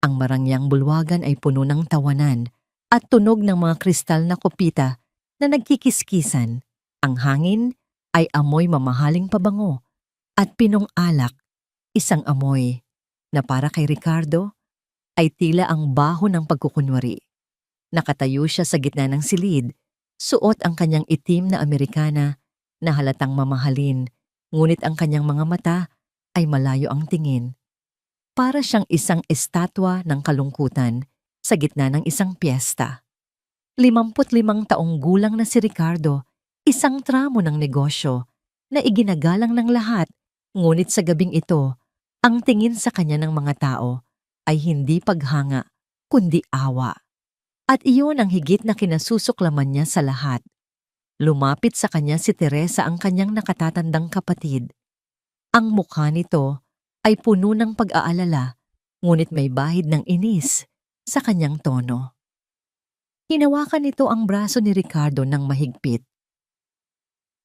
Ang marangyang bulwagan ay puno ng tawanan at tunog ng mga kristal na kopita na nagkikiskisan. Ang hangin ay amoy mamahaling pabango at pinong alak, isang amoy na para kay Ricardo ay tila ang baho ng pagkukunwari. Nakatayo siya sa gitna ng silid, suot ang kanyang itim na Amerikana na halatang mamahalin, ngunit ang kanyang mga mata ay malayo ang tingin. Para siyang isang estatwa ng kalungkutan sa gitna ng isang piyesta. 55 taong gulang na si Ricardo, isang tramo ng negosyo na iginagalang ng lahat, ngunit sa gabing ito, ang tingin sa kanya ng mga tao ay hindi paghanga, kundi awa. At iyon ang higit na kinasusuklaman niya sa lahat. Lumapit sa kanya si Teresa, ang kanyang nakatatandang kapatid. Ang mukha nito ay puno ng pag-aalala, ngunit may bahid ng inis sa kanyang tono. Hinawakan nito ang braso ni Ricardo ng mahigpit.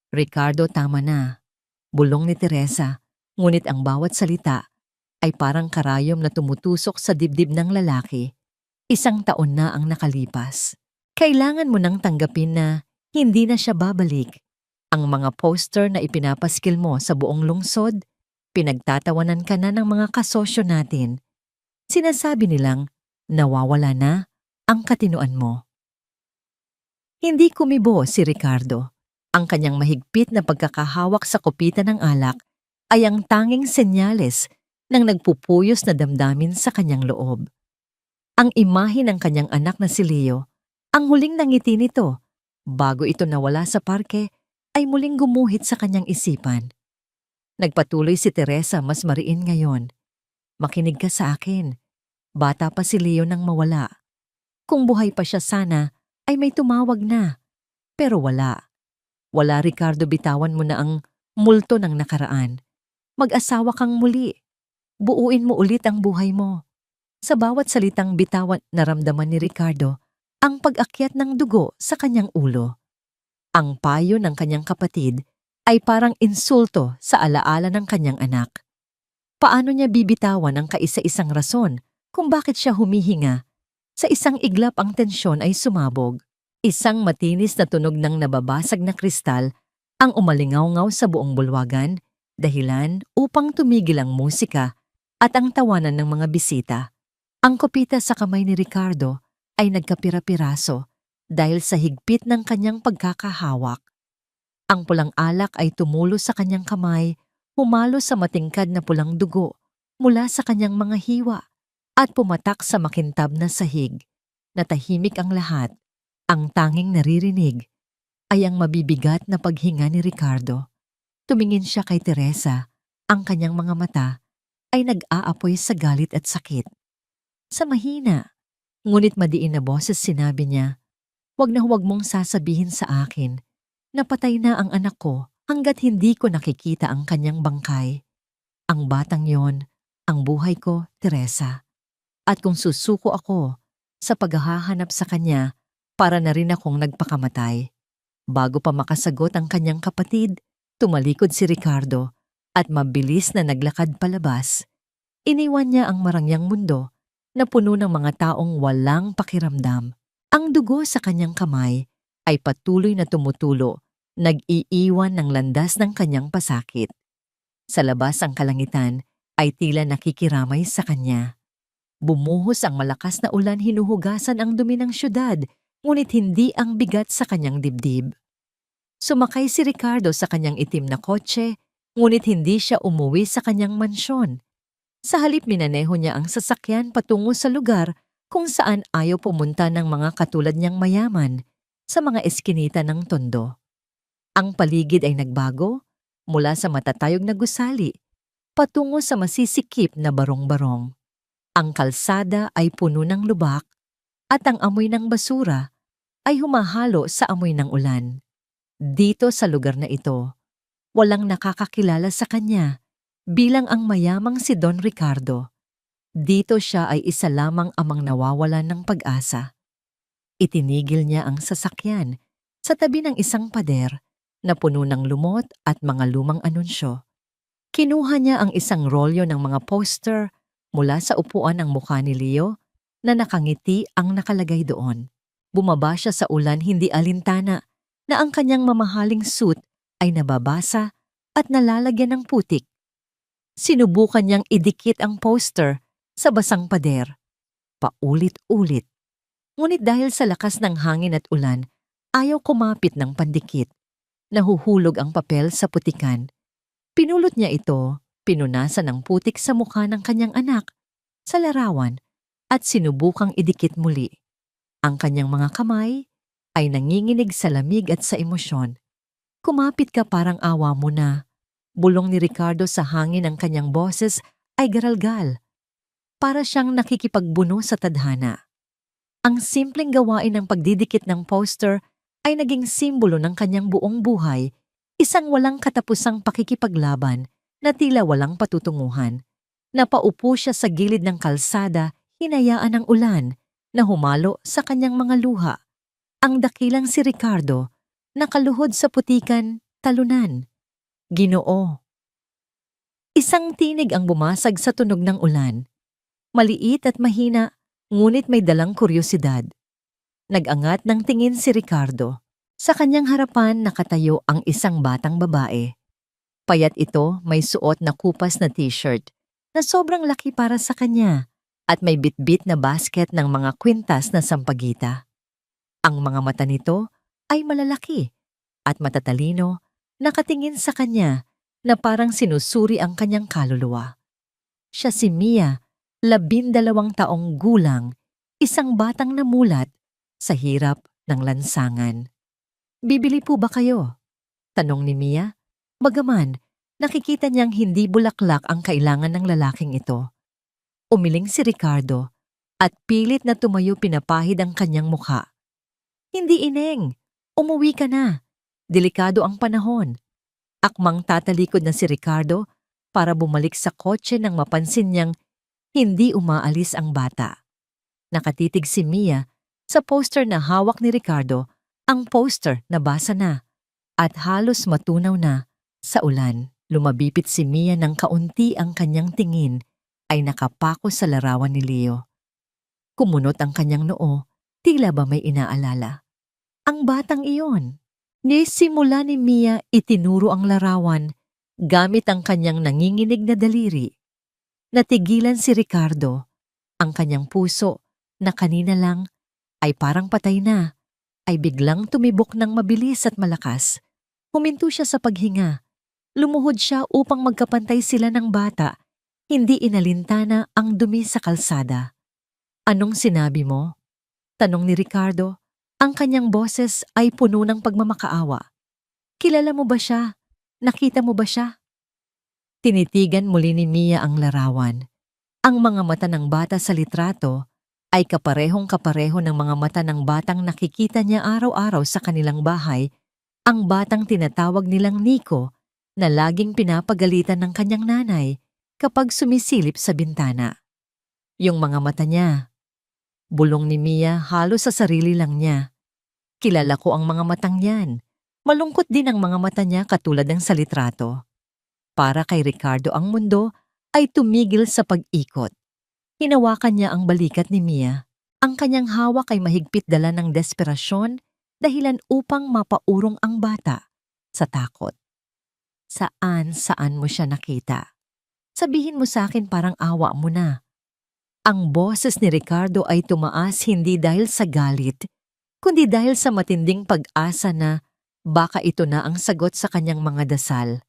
"Ricardo, tama na," bulong ni Teresa, ngunit ang bawat salita ay parang karayom na tumutusok sa dibdib ng lalaki. 1 taon na ang nakalipas. Kailangan mo nang tanggapin na hindi na siya babalik. Ang mga poster na ipinapaskil mo sa buong lungsod, pinagtatawanan ka na ng mga kasosyo natin. Sinasabi nilang nawawala na ang katinuan mo. Hindi kumibo si Ricardo. Ang kanyang mahigpit na pagkakahawak sa kopita ng alak ay ang tanging senyales ng nagpupuyos na damdamin sa kanyang loob. Ang imahe ng kanyang anak na si Leo, ang huling nangiti nito, bago ito nawala sa parke, ay muling gumuhit sa kanyang isipan. Nagpatuloy si Teresa, mas mariin ngayon. "Makinig ka sa akin. Bata pa si Leo nang mawala. Kung buhay pa siya sana, ay may tumawag na. Pero wala. Wala, Ricardo, bitawan mo na ang multo ng nakaraan. Mag-asawa kang muli. Buuin mo ulit ang buhay mo." Sa bawat salitang bitawan, naramdaman ni Ricardo ang pag-akyat ng dugo sa kanyang ulo. Ang payo ng kanyang kapatid ay parang insulto sa alaala ng kanyang anak. Paano niya bibitawan ang kaisa-isang rason kung bakit siya humihinga? Sa isang iglap ang tensyon ay sumabog. Isang matinis na tunog ng nababasag na kristal ang umalingaw-ngaw sa buong bulwagan, dahilan upang tumigil ang musika at ang tawanan ng mga bisita. Ang kopita sa kamay ni Ricardo ay nagkapira-piraso dahil sa higpit ng kanyang pagkakahawak. Ang pulang alak ay tumulo sa kanyang kamay, humalo sa matingkad na pulang dugo mula sa kanyang mga hiwa at pumatak sa makintab na sahig. Natahimik ang lahat. Ang tanging naririnig ay ang mabibigat na paghinga ni Ricardo. Tumingin siya kay Teresa. Ang kanyang mga mata ay nag-aapoy sa galit at sakit. Sa mahina, ngunit madiin na boses sinabi niya, "Huwag na huwag mong sasabihin sa akin. Napatay na ang anak ko hanggat hindi ko nakikita ang kanyang bangkay. Ang batang yon, ang buhay ko, Teresa. At kung susuko ako sa paghahanap sa kanya, para na rin akong nagpakamatay." Bago pa makasagot ang kanyang kapatid, tumalikod si Ricardo at mabilis na naglakad palabas. Iniwan niya ang marangyang mundo na puno ng mga taong walang pakiramdam. Ang dugo sa kanyang kamay ay patuloy na tumutulo, nag-iiwan ng landas ng kanyang pasakit. Sa labas ang kalangitan ay tila nakikiramay sa kanya. Bumuhos ang malakas na ulan, hinuhugasan ang dumi ng syudad, ngunit hindi ang bigat sa kanyang dibdib. Sumakay si Ricardo sa kanyang itim na kotse, ngunit hindi siya umuwi sa kanyang mansyon. Sa halip minaneho niya ang sasakyan patungo sa lugar kung saan ayaw pumunta ng mga katulad niyang mayaman, sa mga eskinita ng Tondo. Ang paligid ay nagbago mula sa matatayog na gusali patungo sa masisikip na barong-barong. Ang kalsada ay puno ng lubak at ang amoy ng basura ay humahalo sa amoy ng ulan. Dito sa lugar na ito, walang nakakakilala sa kanya bilang ang mayamang si Don Ricardo. Dito siya ay isa lamang amang nawawalan ng pag-asa. Itinigil niya ang sasakyan sa tabi ng isang pader na puno ng lumot at mga lumang anunsyo. Kinuha niya ang isang rolyo ng mga poster Mula sa upuan ng mukha ni Leo na nakangiti ang nakalagay doon. Bumaba siya sa ulan hindi alintana na ang kanyang mamahaling suit ay nababasa at nalalagyan ng putik. Sinubukan niyang idikit ang poster sa basang pader. Paulit-ulit. Ngunit dahil sa lakas ng hangin at ulan, ayaw kumapit ng pandikit. Nahuhulog ang papel sa putikan. Pinulot niya ito, pinunasan ng putik sa mukha ng kanyang anak, sa larawan, at sinubukang idikit muli. Ang kanyang mga kamay ay nanginginig sa lamig at sa emosyon. Kumapit ka parang awa mo na. Bulong ni Ricardo sa hangin ang kanyang boses ay garalgal. Para siyang nakikipagbuno sa tadhana. Ang simpleng gawain ng pagdidikit ng poster ay naging simbolo ng kanyang buong buhay, isang walang katapusang pakikipaglaban na tila walang patutunguhan. Napaupo siya sa gilid ng kalsada, hinayaan ng ulan na humalo sa kanyang mga luha. Ang dakilang si Ricardo, nakaluhod sa putikan, talunan. Ginoo. Isang tinig ang bumasag sa tunog ng ulan. Maliit at mahina, ngunit may dalang kuryosidad. Nag-angat ng tingin si Ricardo. Sa kanyang harapan nakatayo ang isang batang babae. Payat ito, may suot na kupas na t-shirt na sobrang laki para sa kanya at may bitbit na basket ng mga kwintas na sampagita. Ang mga mata nito ay malalaki at matatalino, nakatingin sa kanya na parang sinusuri ang kanyang kaluluwa. Siya si Mia, 12 taong gulang, isang batang namulat sa hirap ng lansangan. Bibili po ba kayo? Tanong ni Mia, bagaman nakikita niyang hindi bulaklak ang kailangan ng lalaking ito. Umiling si Ricardo at pilit na tumayo pinapahid ang kanyang mukha. Hindi ineng, umuwi ka na. Delikado ang panahon. Akmang tatalikod na si Ricardo para bumalik sa kotse nang mapansin niyang hindi umaalis ang bata. Nakatitig si Mia sa poster na hawak ni Ricardo, ang poster na basa na at halos matunaw na sa ulan. Lumabipit si Mia ng kaunti ang kanyang tingin ay nakapako sa larawan ni Leo. Kumunot ang kanyang noo, tila ba may inaalala. Ang batang iyon. Simula ni Mia itinuro ang larawan gamit ang kanyang nanginginig na daliri. Natigilan si Ricardo. Ang kanyang puso na kanina lang ay parang patay na, ay biglang tumibok ng mabilis at malakas. Huminto siya sa paghinga. Lumuhod siya upang magkapantay sila ng bata. Hindi inalintana ang dumi sa kalsada. Anong sinabi mo? Tanong ni Ricardo. Ang kanyang boses ay puno ng pagmamakaawa. Kilala mo ba siya? Nakita mo ba siya? Tinitigan muli ni Mia ang larawan. Ang mga mata ng bata sa litrato ay kaparehong-kapareho ng mga mata ng batang nakikita niya araw-araw sa kanilang bahay, ang batang tinatawag nilang Nico na laging pinapagalitan ng kanyang nanay kapag sumisilip sa bintana. Yung mga mata niya. Bulong ni Mia halos sa sarili lang niya. Kilala ko ang mga matang yan. Malungkot din ang mga mata niya katulad ng sa litrato. Para kay Ricardo ang mundo ay tumigil sa pag-ikot. Hinawakan niya ang balikat ni Mia. Ang kanyang hawak ay mahigpit dala ng desperasyon dahilan upang mapaurong ang bata sa takot. Saan mo siya nakita? Sabihin mo sa akin parang awa mo na. Ang boses ni Ricardo ay tumaas hindi dahil sa galit, kundi dahil sa matinding pag-asa na baka ito na ang sagot sa kanyang mga dasal.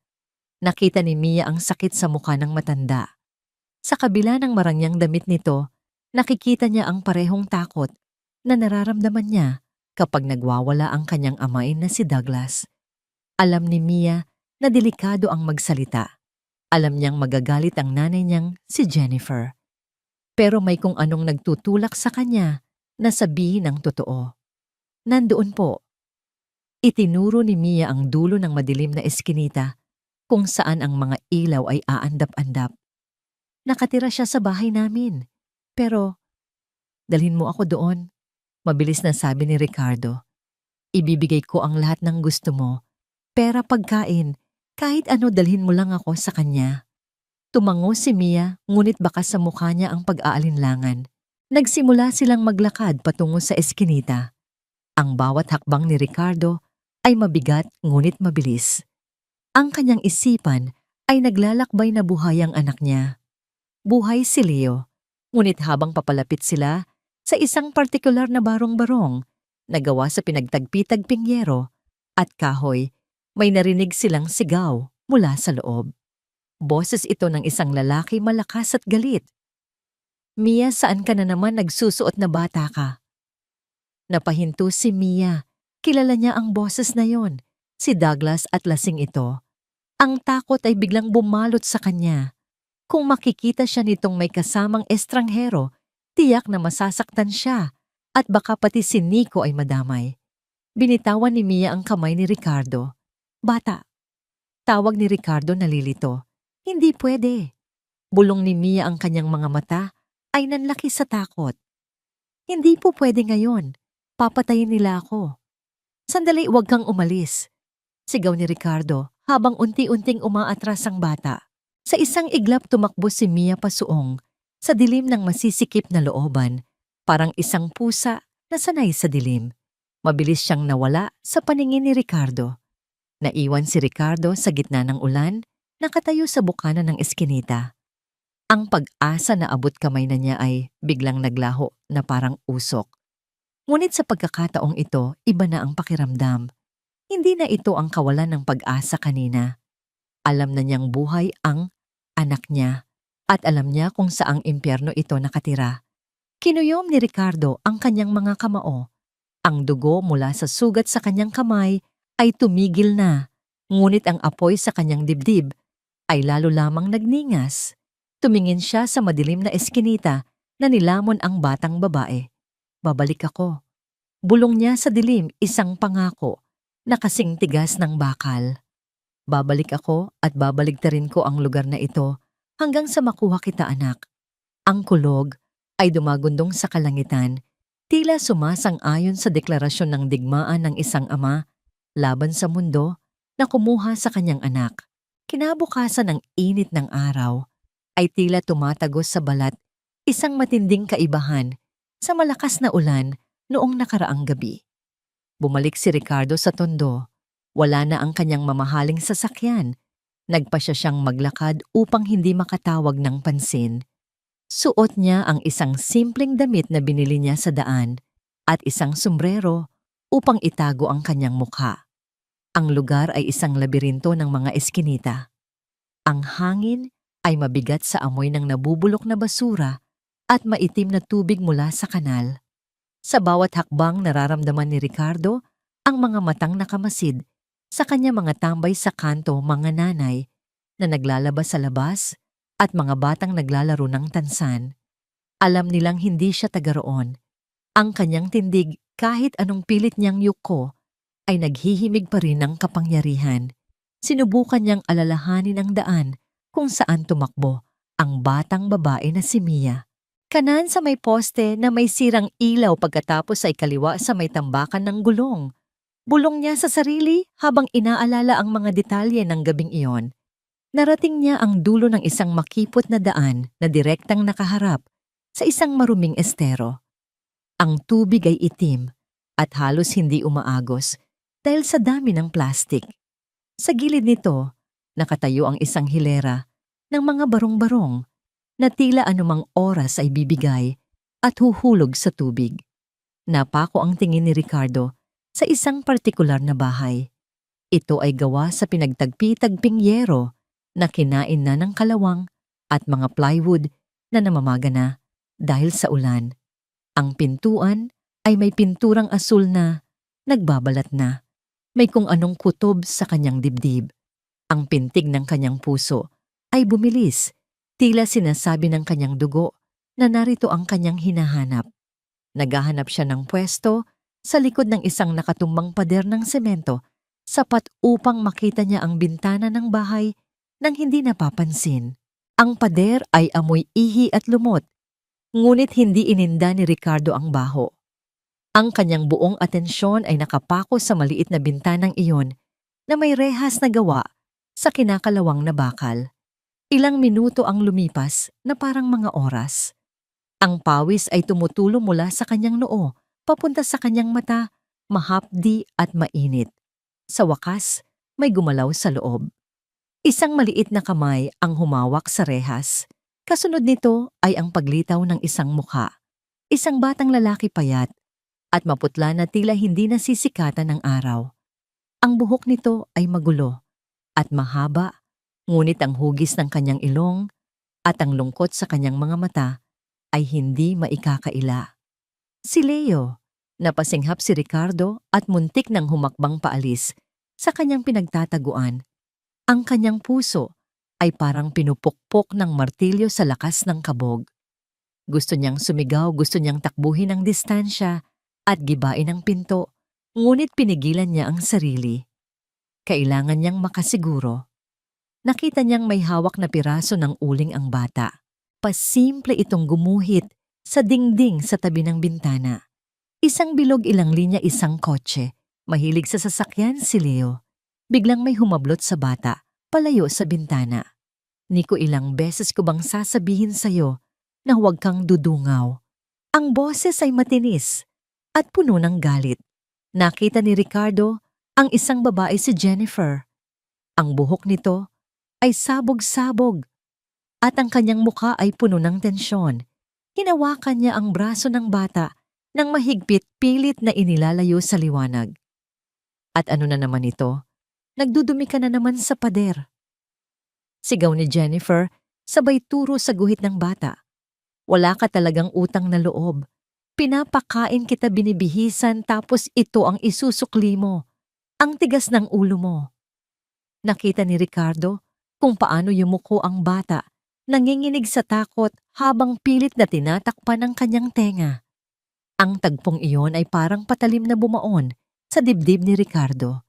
Nakita ni Mia ang sakit sa mukha ng matanda. Sa kabila ng marangyang damit nito, nakikita niya ang parehong takot na nararamdaman niya kapag nagwawala ang kanyang amay na si Douglas. Alam ni Mia na delikado ang magsalita. Alam niyang magagalit ang nanay niyang si Jennifer. Pero may kung anong nagtutulak sa kanya na sabihin ang totoo. Nandoon po. Itinuro ni Mia ang dulo ng madilim na eskinita kung saan ang mga ilaw ay aandap-andap. Nakatira siya sa bahay namin. Pero, dalhin mo ako doon. Mabilis na sabi ni Ricardo. Ibibigay ko ang lahat ng gusto mo. Pera, pagkain, kahit ano dalhin mo lang ako sa kanya. Tumango si Mia, ngunit bakas sa mukha niya ang pag-aalinlangan. Nagsimula silang maglakad patungo sa eskinita. Ang bawat hakbang ni Ricardo ay mabigat ngunit mabilis. Ang kanyang isipan ay naglalakbay na buhay ang anak niya. Buhay si Leo, ngunit habang papalapit sila sa isang partikular na barong-barong na gawa sa pinagtagpi-tagping yero at kahoy, may narinig silang sigaw mula sa loob. Boses ito ng isang lalaki malakas at galit. Mia, saan ka na naman nagsusuot na bata ka? Napahinto si Mia. Kilala niya ang boses na yon, si Douglas at lasing ito. Ang takot ay biglang bumalot sa kanya. Kung makikita siya nitong may kasamang estranghero, tiyak na masasaktan siya at baka pati si Nico ay madamay. Binitawan ni Mia ang kamay ni Ricardo. Bata. Tawag ni Ricardo nalilito. Hindi pwede. Bulong ni Mia ang kanyang mga mata ay nanlaki sa takot. Hindi po pwede ngayon. Papatayin nila ako. Sandali, huwag kang umalis. Sigaw ni Ricardo habang unti-unting umaatras ang bata. Sa isang iglap tumakbo si Mia pasuong sa dilim ng masisikip na looban, parang isang pusa na sanay sa dilim. Mabilis siyang nawala sa paningin ni Ricardo. Naiwan si Ricardo sa gitna ng ulan, nakatayo sa bukana ng eskinita. Ang pag-asa na abot kamay na niya ay biglang naglaho na parang usok. Ngunit sa pagkakataong ito, iba na ang pakiramdam. Hindi na ito ang kawalan ng pag-asa kanina. Alam na niyang buhay ang anak niya at alam niya kung saang impyerno ito nakatira. Kinuyom ni Ricardo ang kanyang mga kamao. Ang dugo mula sa sugat sa kanyang kamay ay tumigil na, ngunit ang apoy sa kanyang dibdib ay lalo lamang nagningas. Tumingin siya sa madilim na eskinita na nilamon ang batang babae. Babalik ako. Bulong niya sa dilim, isang pangako na kasing tigas ng bakal. Babalik ako at babaligtarin ko ang lugar na ito hanggang sa makuha kita, anak. Ang kulog ay dumagundong sa kalangitan, tila sumasang-ayon sa deklarasyon ng digmaan ng isang ama laban sa mundo na kumuha sa kanyang anak. Kinabukasan ng init ng araw ay tila tumatagos sa balat isang matinding kaibahan sa malakas na ulan noong nakaraang gabi. Bumalik si Ricardo sa tondo. Wala na ang kanyang mamahaling sasakyan. Nagpasya siyang maglakad upang hindi makatawag ng pansin. Suot niya ang isang simpleng damit na binili niya sa daan at isang sombrero upang itago ang kanyang mukha. Ang lugar ay isang labirinto ng mga eskinita. Ang hangin ay mabigat sa amoy ng nabubulok na basura at maitim na tubig mula sa kanal. Sa bawat hakbang nararamdaman ni Ricardo ang mga matang nakamasid sa kanya, mga tambay sa kanto, mga nanay na naglalabas sa labas at mga batang naglalaro ng tansan. Alam nilang hindi siya taga roon. Ang kanyang tindig, kahit anong pilit niyang yuko, ay naghihimig pa rin ng kapangyarihan. Sinubukan niyang alalahanin ang daan kung saan tumakbo ang batang babae na si Mia. Kanan sa may poste na may sirang ilaw, pagkatapos ay kaliwa sa may tambakan ng gulong. Bulong niya sa sarili habang inaalala ang mga detalye ng gabing iyon. Narating niya ang dulo ng isang makipot na daan na direktang nakaharap sa isang maruming estero. Ang tubig ay itim at halos hindi umaagos dahil sa dami ng plastik. Sa gilid nito, nakatayo ang isang hilera ng mga barong-barong na tila anumang oras ay bibigay at huhulog sa tubig. Napako ang tingin ni Ricardo sa isang partikular na bahay. Ito ay gawa sa pinagtagpi-tagping yero na kinain na ng kalawang at mga plywood na namamaga na dahil sa ulan. Ang pintuan ay may pinturang asul na nagbabalat na. May kung anong kutob sa kanyang dibdib. Ang pintig ng kanyang puso ay bumilis, tila sinasabi ng kanyang dugo na narito ang kanyang hinahanap. Naghahanap siya ng pwesto sa likod ng isang nakatumbang pader ng semento, sapat upang makita niya ang bintana ng bahay nang hindi napapansin. Ang pader ay amoy ihi at lumot, ngunit hindi ininda ni Ricardo ang baho. Ang kanyang buong atensyon ay nakapako sa maliit na bintanang iyon na may rehas na gawa sa kinakalawang na bakal. Ilang minuto ang lumipas na parang mga oras. Ang pawis ay tumutulo mula sa kanyang noo, papunta sa kanyang mata, mahapdi at mainit. Sa wakas, may gumalaw sa loob. Isang maliit na kamay ang humawak sa rehas. Kasunod nito ay ang paglitaw ng isang mukha. Isang batang lalaki payat at maputla na tila hindi nasisikatan ng araw. Ang buhok nito ay magulo at mahaba, ngunit ang hugis ng kanyang ilong at ang lungkot sa kanyang mga mata ay hindi maikakaila. Si Leo, napasinghap si Ricardo at muntik nang humakbang paalis sa kanyang pinagtataguan. Ang kanyang puso ay parang pinupukpok ng martilyo sa lakas ng kabog. Gusto niyang sumigaw, gusto niyang takbuhin ang distansya at gibain ang pinto, ngunit pinigilan niya ang sarili. Kailangan niyang makasiguro. Nakita niyang may hawak na piraso ng uling ang bata. Pasimple itong gumuhit sa dingding sa tabi ng bintana. Isang bilog, ilang linya, isang kotse. Mahilig sa sasakyan si Leo. Biglang may humablot sa bata, palayo sa bintana. Nico, ilang beses ko bang sasabihin sa'yo na huwag kang dudungaw? Ang boses ay matinis at puno ng galit. Nakita ni Ricardo ang isang babae, si Jennifer. Ang buhok nito ay sabog-sabog at ang kanyang mukha ay puno ng tensyon. Hinawakan niya ang braso ng bata nang mahigpit, pilit na inilalayo sa liwanag. At ano na naman ito? Nagdudumi ka na naman sa pader. Sigaw ni Jennifer, sabay turo sa guhit ng bata. Wala ka talagang utang na loob. Pinapakain kita binibihisan tapos ito ang isusukli mo. Ang tigas ng ulo mo. Nakita ni Ricardo kung paano yumuko ang bata, nanginginig sa takot habang pilit na tinatakpan ang kanyang tenga. Ang tagpong iyon ay parang patalim na bumaon sa dibdib ni Ricardo.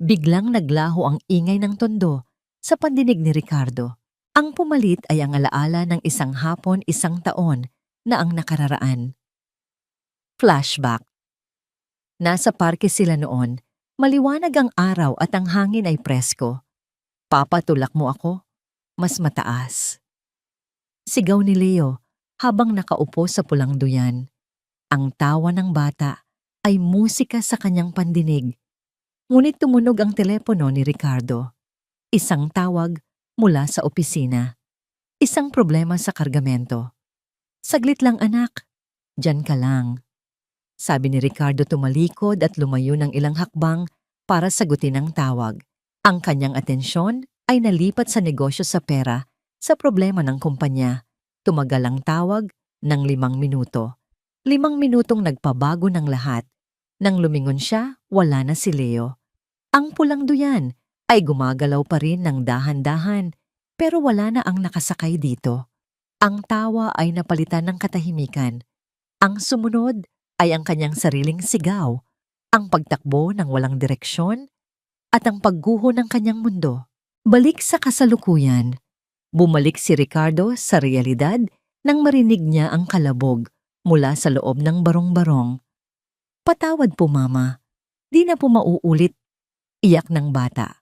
Biglang naglaho ang ingay ng tondo sa pandinig ni Ricardo. Ang pumalit ay ang alaala ng isang hapon, isang taon na ang nakararaan. Flashback. Nasa parke sila noon, maliwanag ang araw at ang hangin ay presko. Papatulak mo ako, mas mataas. Sigaw ni Leo habang nakaupo sa pulang duyan. Ang tawa ng bata ay musika sa kanyang pandinig. Ngunit tumunog ang telepono ni Ricardo. Isang tawag mula sa opisina. Isang problema sa kargamento. Saglit lang anak, diyan ka lang. Sabi ni Ricardo, tumalikod at lumayo ng ilang hakbang para sagutin ang tawag. Ang kanyang atensyon ay nalipat sa negosyo, sa pera, sa problema ng kumpanya. Tumagal ang tawag ng 5 minuto. 5 minutong nagpabago ng lahat. Nang lumingon siya, wala na si Leo. Ang pulang duyan ay gumagalaw pa rin ng dahan-dahan, pero wala na ang nakasakay dito. Ang tawa ay napalitan ng katahimikan. Ang sumunod ay ang kanyang sariling sigaw, ang pagtakbo ng walang direksyon, at ang pagguho ng kanyang mundo. Balik sa kasalukuyan. Bumalik si Ricardo sa realidad nang marinig niya ang kalabog mula sa loob ng barong-barong. Patawad po, Mama. Di na po mauulit. Iyak ng bata.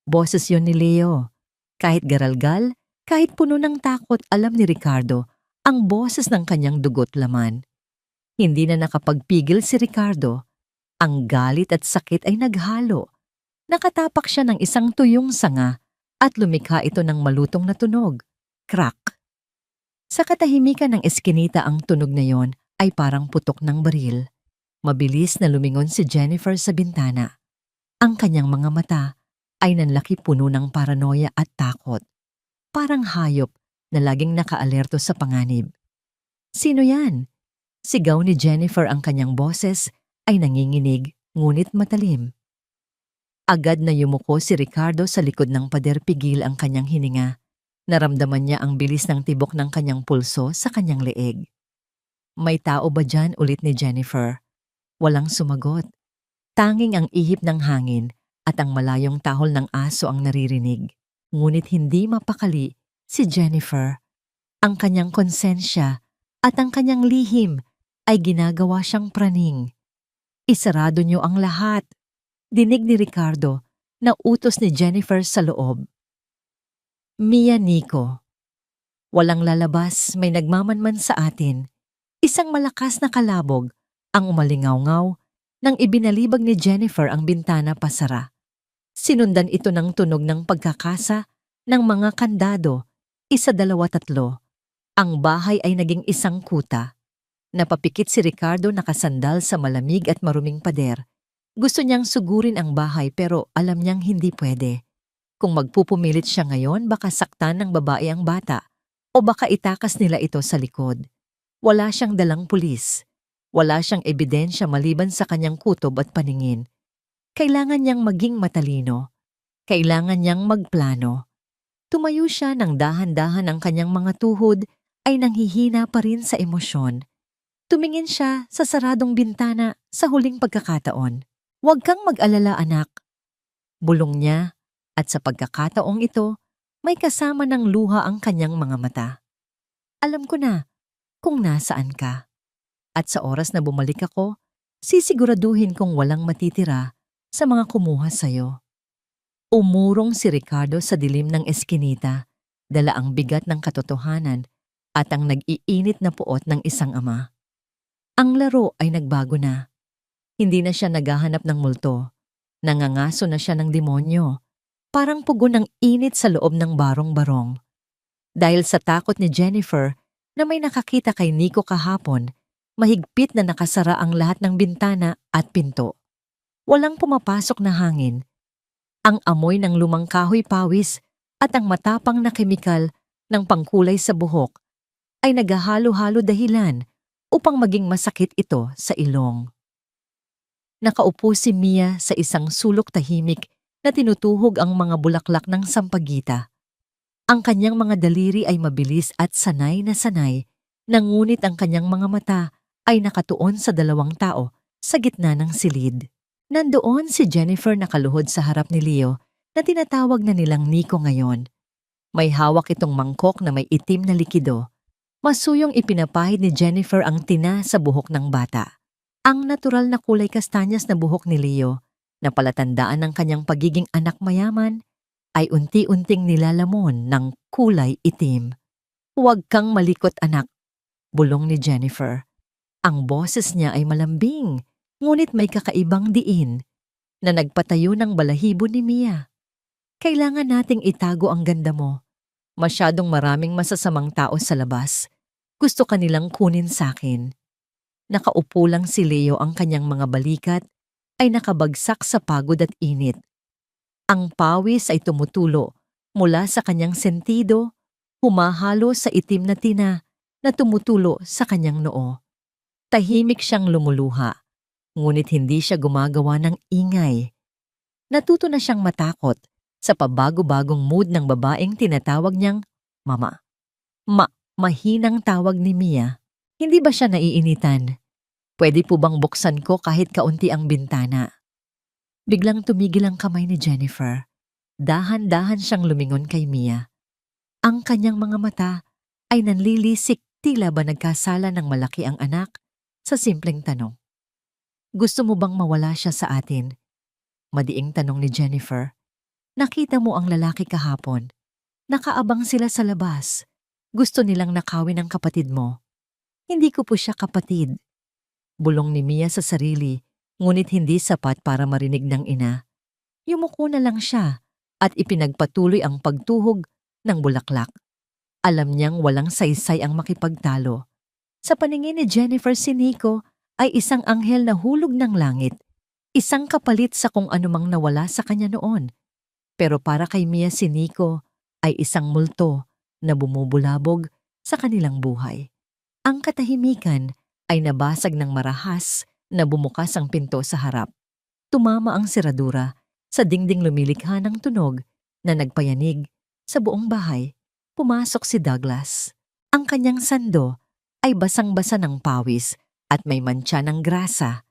Boses yon ni Leo. Kahit garalgal, kahit puno ng takot, alam ni Ricardo ang boses ng kanyang dugo't laman. Hindi na nakapagpigil si Ricardo. Ang galit at sakit ay naghalo. Nakatapak siya ng isang tuyong sanga at lumikha ito ng malutong na tunog. Crack. Sa katahimikan ng eskinita, ang tunog na yon ay parang putok ng baril. Mabilis na lumingon si Jennifer sa bintana. Ang kanyang mga mata ay nanlaki, puno ng paranoia at takot. Parang hayop na laging nakaalerto sa panganib. Sino yan? Sigaw ni Jennifer, ang kanyang boses ay nanginginig ngunit matalim. Agad na yumuko si Ricardo sa likod ng pader, pigil ang kanyang hininga. Naramdaman niya ang bilis ng tibok ng kanyang pulso sa kanyang leeg. May tao ba dyan? Ulit ni Jennifer. Walang sumagot. Tanging ang ihip ng hangin at ang malayong tahol ng aso ang naririnig. Ngunit hindi mapakali si Jennifer. Ang kanyang konsensya at ang kanyang lihim ay ginagawa siyang praning. Isarado niyo ang lahat. Dinig ni Ricardo na utos ni Jennifer sa loob. Mia Nico. Walang lalabas, may nagmamanman sa atin. Isang malakas na kalabog ang umalingaw-ngaw nang ibinalibag ni Jennifer ang bintana pasara. Sinundan ito ng tunog ng pagkakasa ng mga kandado, isa, dalawa, tatlo. Ang bahay ay naging isang kuta. Napapikit si Ricardo nakasandal sa malamig at maruming pader. Gusto niyang sugurin ang bahay pero alam niyang hindi pwede. Kung magpupumilit siya ngayon, baka saktan ng babae ang bata o baka itakas nila ito sa likod. Wala siyang dalang pulis. Wala siyang ebidensya maliban sa kanyang kutob at paningin. Kailangan niyang maging matalino. Kailangan niyang magplano. Tumayo siya ng dahan-dahan, ang kanyang mga tuhod ay nanghihina pa rin sa emosyon. Tumingin siya sa saradong bintana sa huling pagkakataon. "Huwag kang mag-alala, anak." Bulong niya, at sa pagkakataong ito, may kasama ng luha ang kanyang mga mata. "Alam ko na kung nasaan ka. At sa oras na bumalik ako, sisiguraduhin kong walang matitira sa mga kumuha sa'yo." Umurong si Ricardo sa dilim ng eskinita, dala ang bigat ng katotohanan at ang nag-iinit na puot ng isang ama. Ang laro ay nagbago na. Hindi na siya naghahanap ng multo. Nangangaso na siya ng demonyo. Parang pugon ng init sa loob ng barong-barong. Dahil sa takot ni Jennifer na may nakakita kay Nico kahapon, mahigpit na nakasara ang lahat ng bintana at pinto. Walang pumapasok na hangin. Ang amoy ng lumang kahoy pawis at ang matapang na kemikal ng pangkulay sa buhok ay naghahalo-halo dahilan upang maging masakit ito sa ilong. Nakaupo si Mia sa isang sulok tahimik na tinutuhog ang mga bulaklak ng sampagita. Ang kanyang mga daliri ay mabilis at sanay na sanay, ngunit ang kanyang mga mata ay nakatuon sa dalawang tao sa gitna ng silid. Nandoon si Jennifer nakaluhod sa harap ni Leo na tinatawag na nilang Nico ngayon. May hawak itong mangkok na may itim na likido. Masuyong ipinapahid ni Jennifer ang tina sa buhok ng bata. Ang natural na kulay kastanyas na buhok ni Leo, na palatandaan ng kanyang pagiging anak mayaman, ay unti-unting nilalamon ng kulay itim. "Huwag kang malikot, anak," bulong ni Jennifer. Ang boses niya ay malambing, ngunit may kakaibang diin na nagpatayo ng balahibo ni Mia. "Kailangan nating itago ang ganda mo. Masyadong maraming masasamang tao sa labas. Gusto ka nilang kunin sa'kin." Nakaupo lang si Leo, ang kanyang mga balikat ay nakabagsak sa pagod at init. Ang pawis ay tumutulo mula sa kanyang sentido, humahalo sa itim na tina na tumutulo sa kanyang noo. Tahimik siyang lumuluha. Ngunit hindi siya gumagawa ng ingay. Natuto na siyang matakot sa pabago-bagong mood ng babaeng tinatawag niyang mama. Mahinang tawag ni Mia. Hindi ba siya naiinitan? "Pwede po bang buksan ko kahit kaunti ang bintana?" Biglang tumigil ang kamay ni Jennifer. Dahan-dahan siyang lumingon kay Mia. Ang kanyang mga mata ay nanlilisik, tila ba nagkasala ng malaki ang anak sa simpleng tanong. "Gusto mo bang mawala siya sa atin?" Madiing tanong ni Jennifer. "Nakita mo ang lalaki kahapon. Nakaabang sila sa labas. Gusto nilang nakawin ang kapatid mo." "Hindi ko po siya kapatid," bulong ni Mia sa sarili, ngunit hindi sapat para marinig ng ina. Yumuko na lang siya at ipinagpatuloy ang pagtuhog ng bulaklak. Alam niyang walang saysay ang makipagtalo. Sa paningin ni Jennifer, si Nico ay isang anghel na hulog ng langit, isang kapalit sa kung anumang nawala sa kanya noon. Pero para kay Mia, si Nico ay isang multo na bumubulabog sa kanilang buhay. Ang katahimikan ay nabasag ng marahas na bumukas ang pinto sa harap. Tumama ang seradura, sa dingding lumilikha ng tunog na nagpayanig sa buong bahay. Pumasok si Douglas. Ang kanyang sando ay basang-basa ng pawis at may mantsa ng grasa.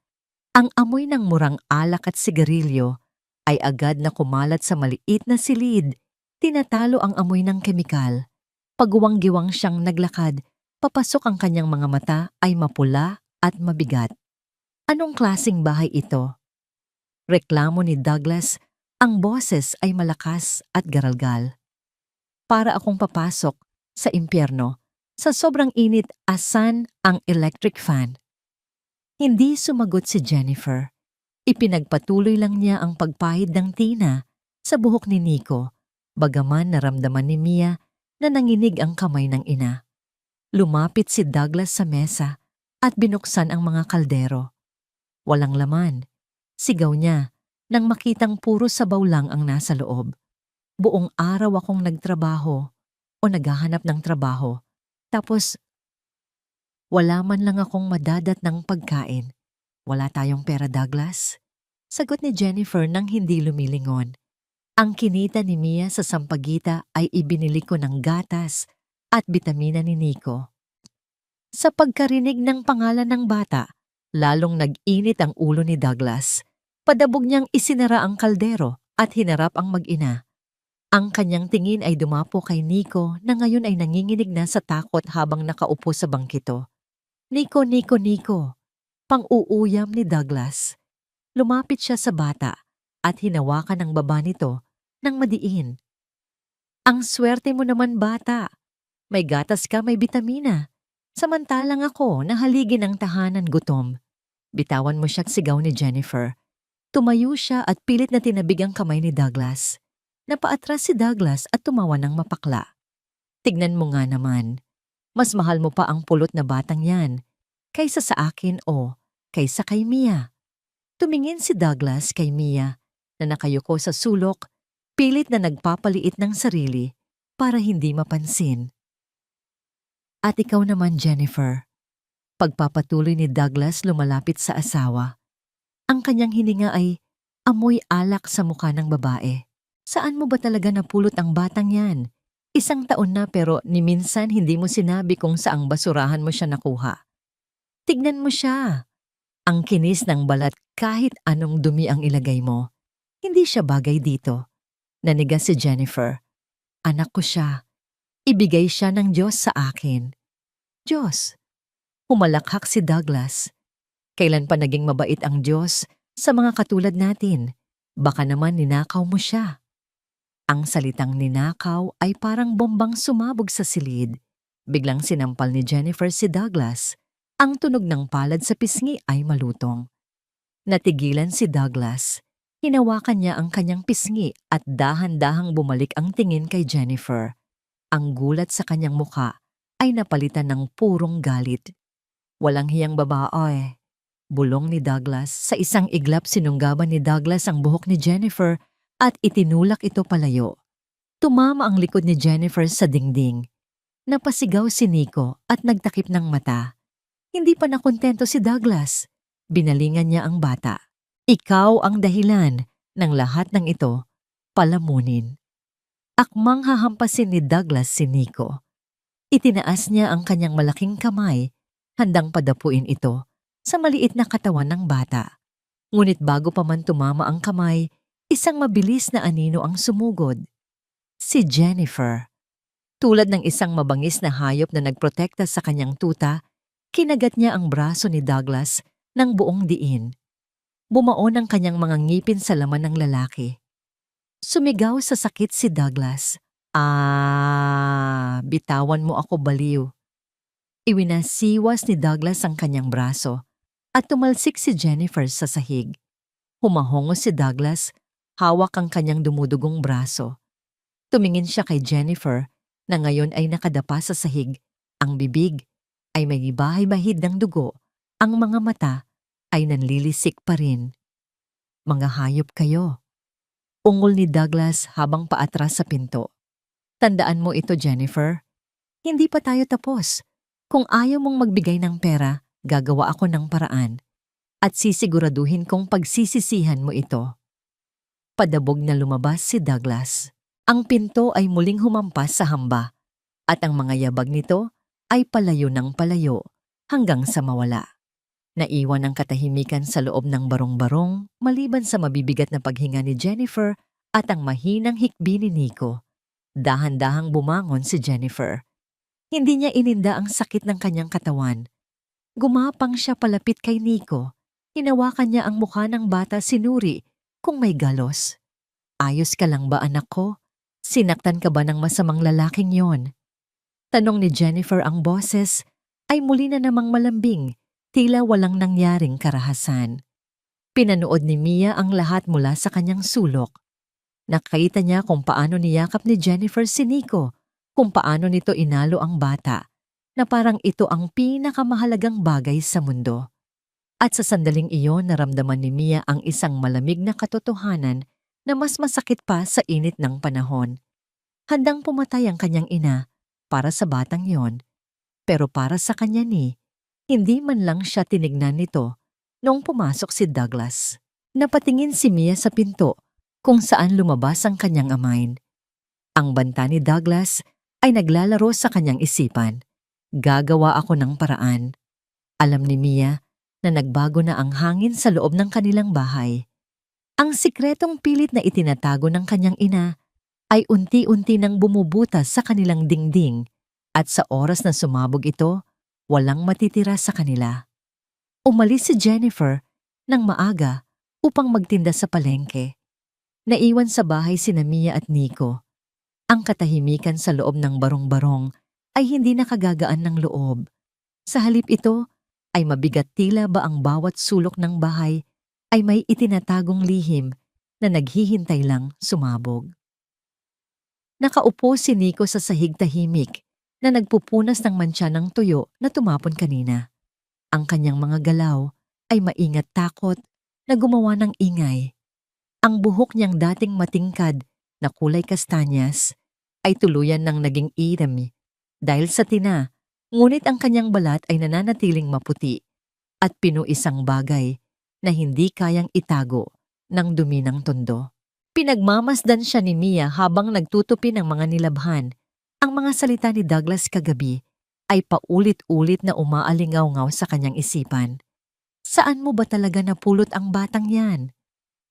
Ang amoy ng murang alak at sigarilyo ay agad na kumalat sa maliit na silid. Tinatalo ang amoy ng kemikal. Pagguwang-giwang siyang naglakad, papasok, ang kanyang mga mata ay mapula at mabigat. "Anong klasing bahay ito?" Reklamo ni Douglas, ang boses ay malakas at garalgal. para akong papasok sa impyerno. Sa sobrang init, asan ang electric fan? Hindi sumagot si Jennifer. Ipinagpatuloy lang niya ang pagpahid ng tina sa buhok ni Nico, bagaman naramdaman ni Mia na nanginig ang kamay ng ina. Lumapit si Douglas sa mesa at binuksan ang mga kaldero. Walang laman. Sigaw niya nang makitang puro sabaw lang ang nasa loob. Buong araw akong nagtrabaho o naghahanap ng trabaho. Tapos, wala man lang akong madadat ng pagkain. Wala tayong pera, Douglas? Sagot ni Jennifer nang hindi lumilingon. Ang kinita ni Mia sa sampagita ay ibinili ko ng gatas at bitamina ni Nico. Sa pagkarinig ng pangalan ng bata, lalong nag-init ang ulo ni Douglas. Padabog niyang isinara ang kaldero at hinarap ang mag-ina. Ang kanyang tingin ay dumapo kay Nico na ngayon ay nanginginig na sa takot habang nakaupo sa bangkito. Nico, Nico, Nico. Pang-uuyam ni Douglas. Lumapit siya sa bata at hinawakan ang baba nito ng madiin. Ang swerte mo naman, bata. May gatas ka, may bitamina. Samantalang ako nahaligi ng tahanan gutom. Bitawan mo siya't sigaw ni Jennifer. Tumayo siya at pilit na tinabig ang kamay ni Douglas. Napaatras si Douglas at tumawa ng mapakla. Tignan mo nga naman. Mas mahal mo pa ang pulot na batang yan kaysa sa akin o kaysa kay Mia. Tumingin si Douglas kay Mia na nakayuko sa sulok, pilit na nagpapaliit ng sarili para hindi mapansin. At ikaw naman, Jennifer. Pagpapatuloy ni Douglas lumalapit sa asawa. Ang kanyang hininga ay amoy alak sa mukha ng babae. Saan mo ba talaga napulot ang batang yan? 1 taon na pero ni minsan hindi mo sinabi kung saang basurahan mo siya nakuha. Tignan mo siya. Ang kinis ng balat kahit anong dumi ang ilagay mo. Hindi siya bagay dito. Nanigas si Jennifer. Anak ko siya. Ibigay siya ng Diyos sa akin. Diyos. Humalakhak si Douglas. Kailan pa naging mabait ang Diyos sa mga katulad natin? Baka naman ninakaw mo siya. Ang salitang ninakaw ay parang bombang sumabog sa silid. Biglang sinampal ni Jennifer si Douglas. Ang tunog ng palad sa pisngi ay malutong. Natigilan si Douglas. Hinawakan niya ang kanyang pisngi at dahan-dahang bumalik ang tingin kay Jennifer. Ang gulat sa kanyang muka ay napalitan ng purong galit. Walang hiyang babae. Bulong ni Douglas. Sa isang iglap sinunggaban ni Douglas ang buhok ni Jennifer at itinulak ito palayo. Tumama ang likod ni Jennifer sa dingding. Napasigaw si Nico at nagtakip ng mata. Hindi pa nakontento si Douglas. Binalingan niya ang bata. Ikaw ang dahilan ng lahat ng ito, palamunin. Akmang hahampasin ni Douglas si Nico. Itinaas niya ang kanyang malaking kamay, handang padapuin ito sa maliit na katawan ng bata. Ngunit bago pa man tumama ang kamay, isang mabilis na anino ang sumugod. Si Jennifer. Tulad ng isang mabangis na hayop na nagprotekta sa kanyang tuta, kinagat niya ang braso ni Douglas ng buong diin. Bumaon ang kanyang mga ngipin sa laman ng lalaki. Sumigaw sa sakit si Douglas. Bitawan mo ako, baliw. Iwinasiwas ni Douglas ang kanyang braso at tumalsik si Jennifer sa sahig. Humahongos si Douglas, hawak ang kanyang dumudugong braso. Tumingin siya kay Jennifer na ngayon ay nakadapa sa sahig. Ang bibig ay may bahay-bahid ng dugo. Ang mga mata ay nanlilisik pa rin. Mga hayop kayo. Ungol ni Douglas habang paatras sa pinto. Tandaan mo ito, Jennifer. Hindi pa tayo tapos. Kung ayaw mong magbigay ng pera, gagawa ako ng paraan. At sisiguraduhin kong pagsisisihan mo ito. Padabog na lumabas si Douglas. Ang pinto ay muling humampas sa hamba. At ang mga yabag nito ay palayo ng palayo hanggang sa mawala. Naiwan ang katahimikan sa loob ng barong-barong maliban sa mabibigat na paghinga ni Jennifer at ang mahinang hikbi ni Nico. Dahan-dahang bumangon si Jennifer. Hindi niya ininda ang sakit ng kanyang katawan. Gumapang siya palapit kay Nico. Hinawakan niya ang mukha ng bata sinuri kung may galos. Ayos ka lang ba, anak ko? Sinaktan ka ba ng masamang lalaking yon? Tanong ni Jennifer. Ang boses ay muli na namang malambing, tila walang nangyaring karahasan. Pinanood ni Mia ang lahat mula sa kanyang sulok. Nakita niya kung paano niyakap ni Jennifer si Nico, kung paano nito inalo ang bata, na parang ito ang pinakamahalagang bagay sa mundo. At sa sandaling iyon naramdaman ni Mia ang isang malamig na katotohanan na mas masakit pa sa init ng panahon. Handang pumatay ang kanyang ina para sa batang yon, pero para sa kanya hindi man lang siya tinignan nito noong pumasok si Douglas. Napatingin si Mia sa pinto kung saan lumabas ang kanyang amain. Ang banta ni Douglas ay naglalaro sa kanyang isipan. Gagawa ako ng paraan. Alam ni Mia na nagbago na ang hangin sa loob ng kanilang bahay. Ang sikretong pilit na itinatago ng kanyang ina ay unti-unti nang bumubutas sa kanilang dingding at sa oras na sumabog ito, walang matitira sa kanila. Umalis si Jennifer ng maaga upang magtinda sa palengke. Naiwan sa bahay sina Mia at Nico. Ang katahimikan sa loob ng barong-barong ay hindi nakagagaan ng loob. Sa halip ito ay mabigat, tila ba ang bawat sulok ng bahay ay may itinatagong lihim na naghihintay lang sumabog. Nakaupo si Nico sa sahig, tahimik na nagpupunas ng mantsa ng tuyo na tumapon kanina. Ang kanyang mga galaw ay maingat, takot na gumawa ng ingay. Ang buhok niyang dating matingkad na kulay kastanyas ay tuluyan ng naging iram dahil sa tina, ngunit ang kanyang balat ay nananatiling maputi at isang bagay na hindi kayang itago ng dumi ng tondo. Pinagmamasdan siya ni Mia habang nagtutupi ng mga nilabhan. Ang mga salita ni Douglas kagabi ay paulit-ulit na umaalingaw-ngaw sa kanyang isipan. Saan mo ba talaga napulot ang batang yan?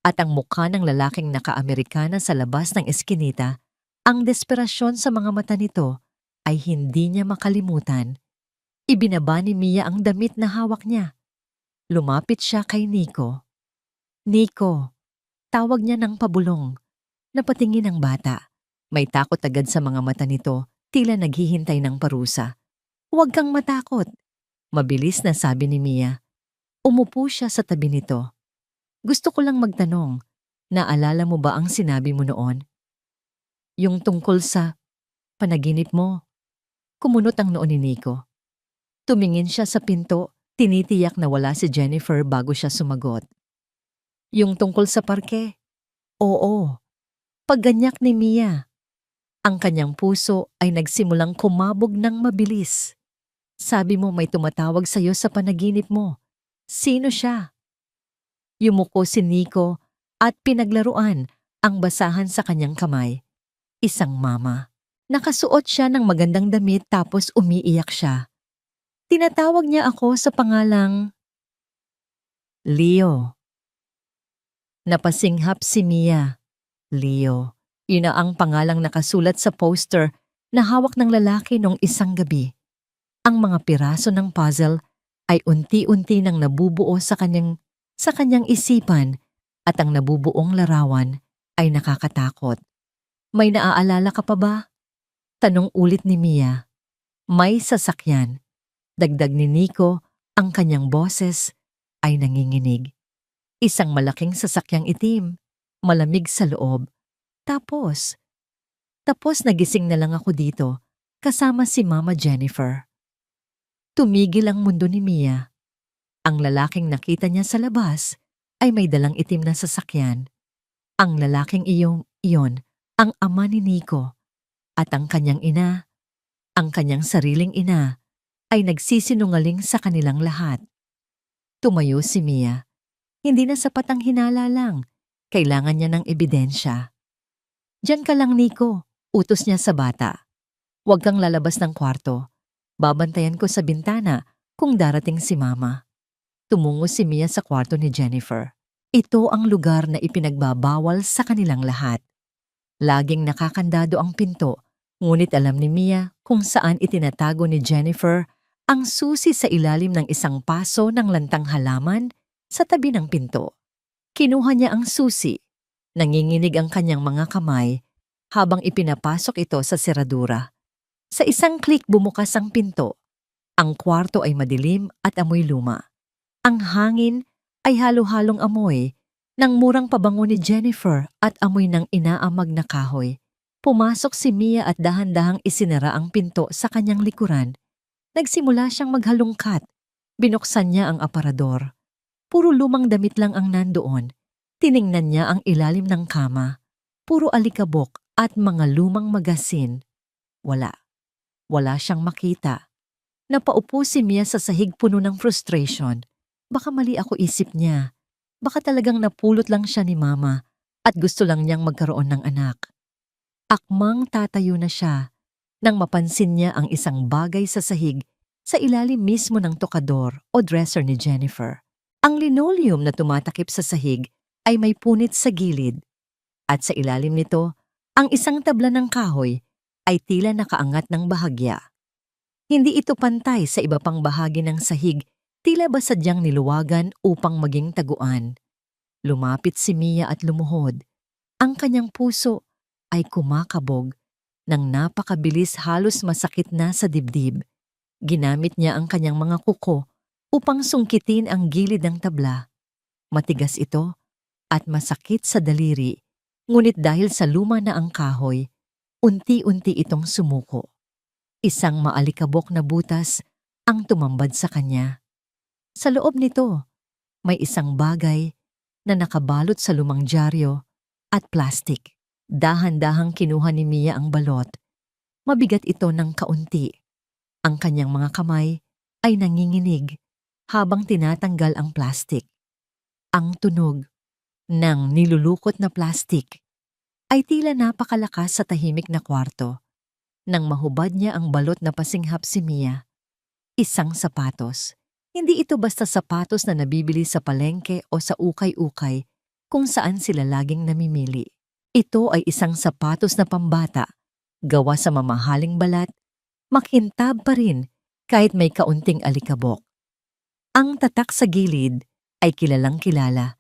At ang mukha ng lalaking naka-Amerikana sa labas ng eskinita, ang desperasyon sa mga mata nito ay hindi niya makalimutan. Ibinaba ni Mia ang damit na hawak niya. Lumapit siya kay Nico. Nico, tawag niya ng pabulong. Napatingin ang bata. May takot agad sa mga mata nito, tila naghihintay ng parusa. Huwag kang matakot, mabilis na sabi ni Mia. Umupo siya sa tabi nito. Gusto ko lang magtanong, naalala mo ba ang sinabi mo noon? Yung tungkol sa panaginip mo. Kumunot ang noo ni Nico. Tumingin siya sa pinto, tinitiyak na wala si Jennifer bago siya sumagot. Yung tungkol sa parke? Oo. Pagganyak ni Mia. Ang kanyang puso ay nagsimulang kumabog ng mabilis. Sabi mo may tumatawag sa'yo sa panaginip mo. Sino siya? Yumuko si Nico at pinaglaruan ang basahan sa kanyang kamay. Isang mama. Nakasuot siya ng magandang damit tapos umiiyak siya. Tinatawag niya ako sa pangalang Leo. Napasinghap si Mia. Leo. Yun na ang pangalang nakasulat sa poster na hawak ng lalaki nung isang gabi. Ang mga piraso ng puzzle ay unti-unti nang nabubuo sa kanyang isipan at ang nabubuong larawan ay nakakatakot. May naaalala ka pa ba? Tanong ulit ni Mia. May sasakyan. Dagdag ni Nico, ang kanyang boses ay nanginginig. Isang malaking sasakyang itim, malamig sa loob. Tapos nagising na lang ako dito, kasama si Mama Jennifer. Tumigil ang mundo ni Mia. Ang lalaking nakita niya sa labas ay may dalang itim na sasakyan. Ang lalaking iyon, ang ama ni Nico. At ang kanyang ina, ang kanyang sariling ina, ay nagsisinungaling sa kanilang lahat. Tumayo si Mia. Hindi na sapat ang hinala lang. Kailangan niya ng ebidensya. Diyan ka lang, Nico, utos niya sa bata. Huwag kang lalabas ng kwarto. Babantayan ko sa bintana kung darating si Mama. Tumungo si Mia sa kwarto ni Jennifer. Ito ang lugar na ipinagbabawal sa kanilang lahat. Laging nakakandado ang pinto, ngunit alam ni Mia kung saan itinatago ni Jennifer ang susi sa ilalim ng isang paso ng lantang halaman sa tabi ng pinto. Kinuha niya ang susi. Nanginginig ang kanyang mga kamay habang ipinapasok ito sa seradura. Sa isang klik bumukas ang pinto. Ang kwarto ay madilim at amoy luma. Ang hangin ay halo-halong amoy ng murang pabango ni Jennifer at amoy ng inaamag na kahoy. Pumasok si Mia at dahan-dahang isinara ang pinto sa kanyang likuran. Nagsimula siyang maghalungkat. Binuksan niya ang aparador. Puro lumang damit lang ang nandoon. Tiningnan niya ang ilalim ng kama. Puro alikabok at mga lumang magasin. Wala. Wala siyang makita. Napaupo si Mia sa sahig puno ng frustration. Baka mali ako isip niya. Baka talagang napulot lang siya ni Mama at gusto lang niyang magkaroon ng anak. Akmang tatayo na siya nang mapansin niya ang isang bagay sa sahig sa ilalim mismo ng tokador o dresser ni Jennifer. Ang linoleum na tumatakip sa sahig ay may punit sa gilid at sa ilalim nito, ang isang tabla ng kahoy ay tila nakaangat ng bahagya. Hindi ito pantay sa iba pang bahagi ng sahig, tila ba sadyang niluwagan upang maging taguan. Lumapit si Mia at lumuhod. Ang kanyang puso ay kumakabog ng napakabilis, halos masakit na sa dibdib. Ginamit niya ang kanyang mga kuko upang sungkitin ang gilid ng tabla. Matigas ito at masakit sa daliri, ngunit dahil sa luma na ang kahoy, unti-unti itong sumuko. Isang maalikabok na butas ang tumambad sa kanya. Sa loob nito, may isang bagay na nakabalot sa lumang dyaryo at plastik. Dahan-dahang kinuha ni Mia ang balot. Mabigat ito ng kaunti. Ang kanyang mga kamay ay nanginginig habang tinatanggal ang plastik. Ang tunog ng nilulukot na plastik ay tila napakalakas sa tahimik na kwarto. Nang mahubad niya ang balot na pasinghap si Mia. Isang sapatos. Hindi ito basta sapatos na nabibili sa palengke o sa ukay-ukay kung saan sila laging namimili. Ito ay isang sapatos na pambata, gawa sa mamahaling balat, makintab pa rin kahit may kaunting alikabok. Ang tatak sa gilid ay kilalang-kilala.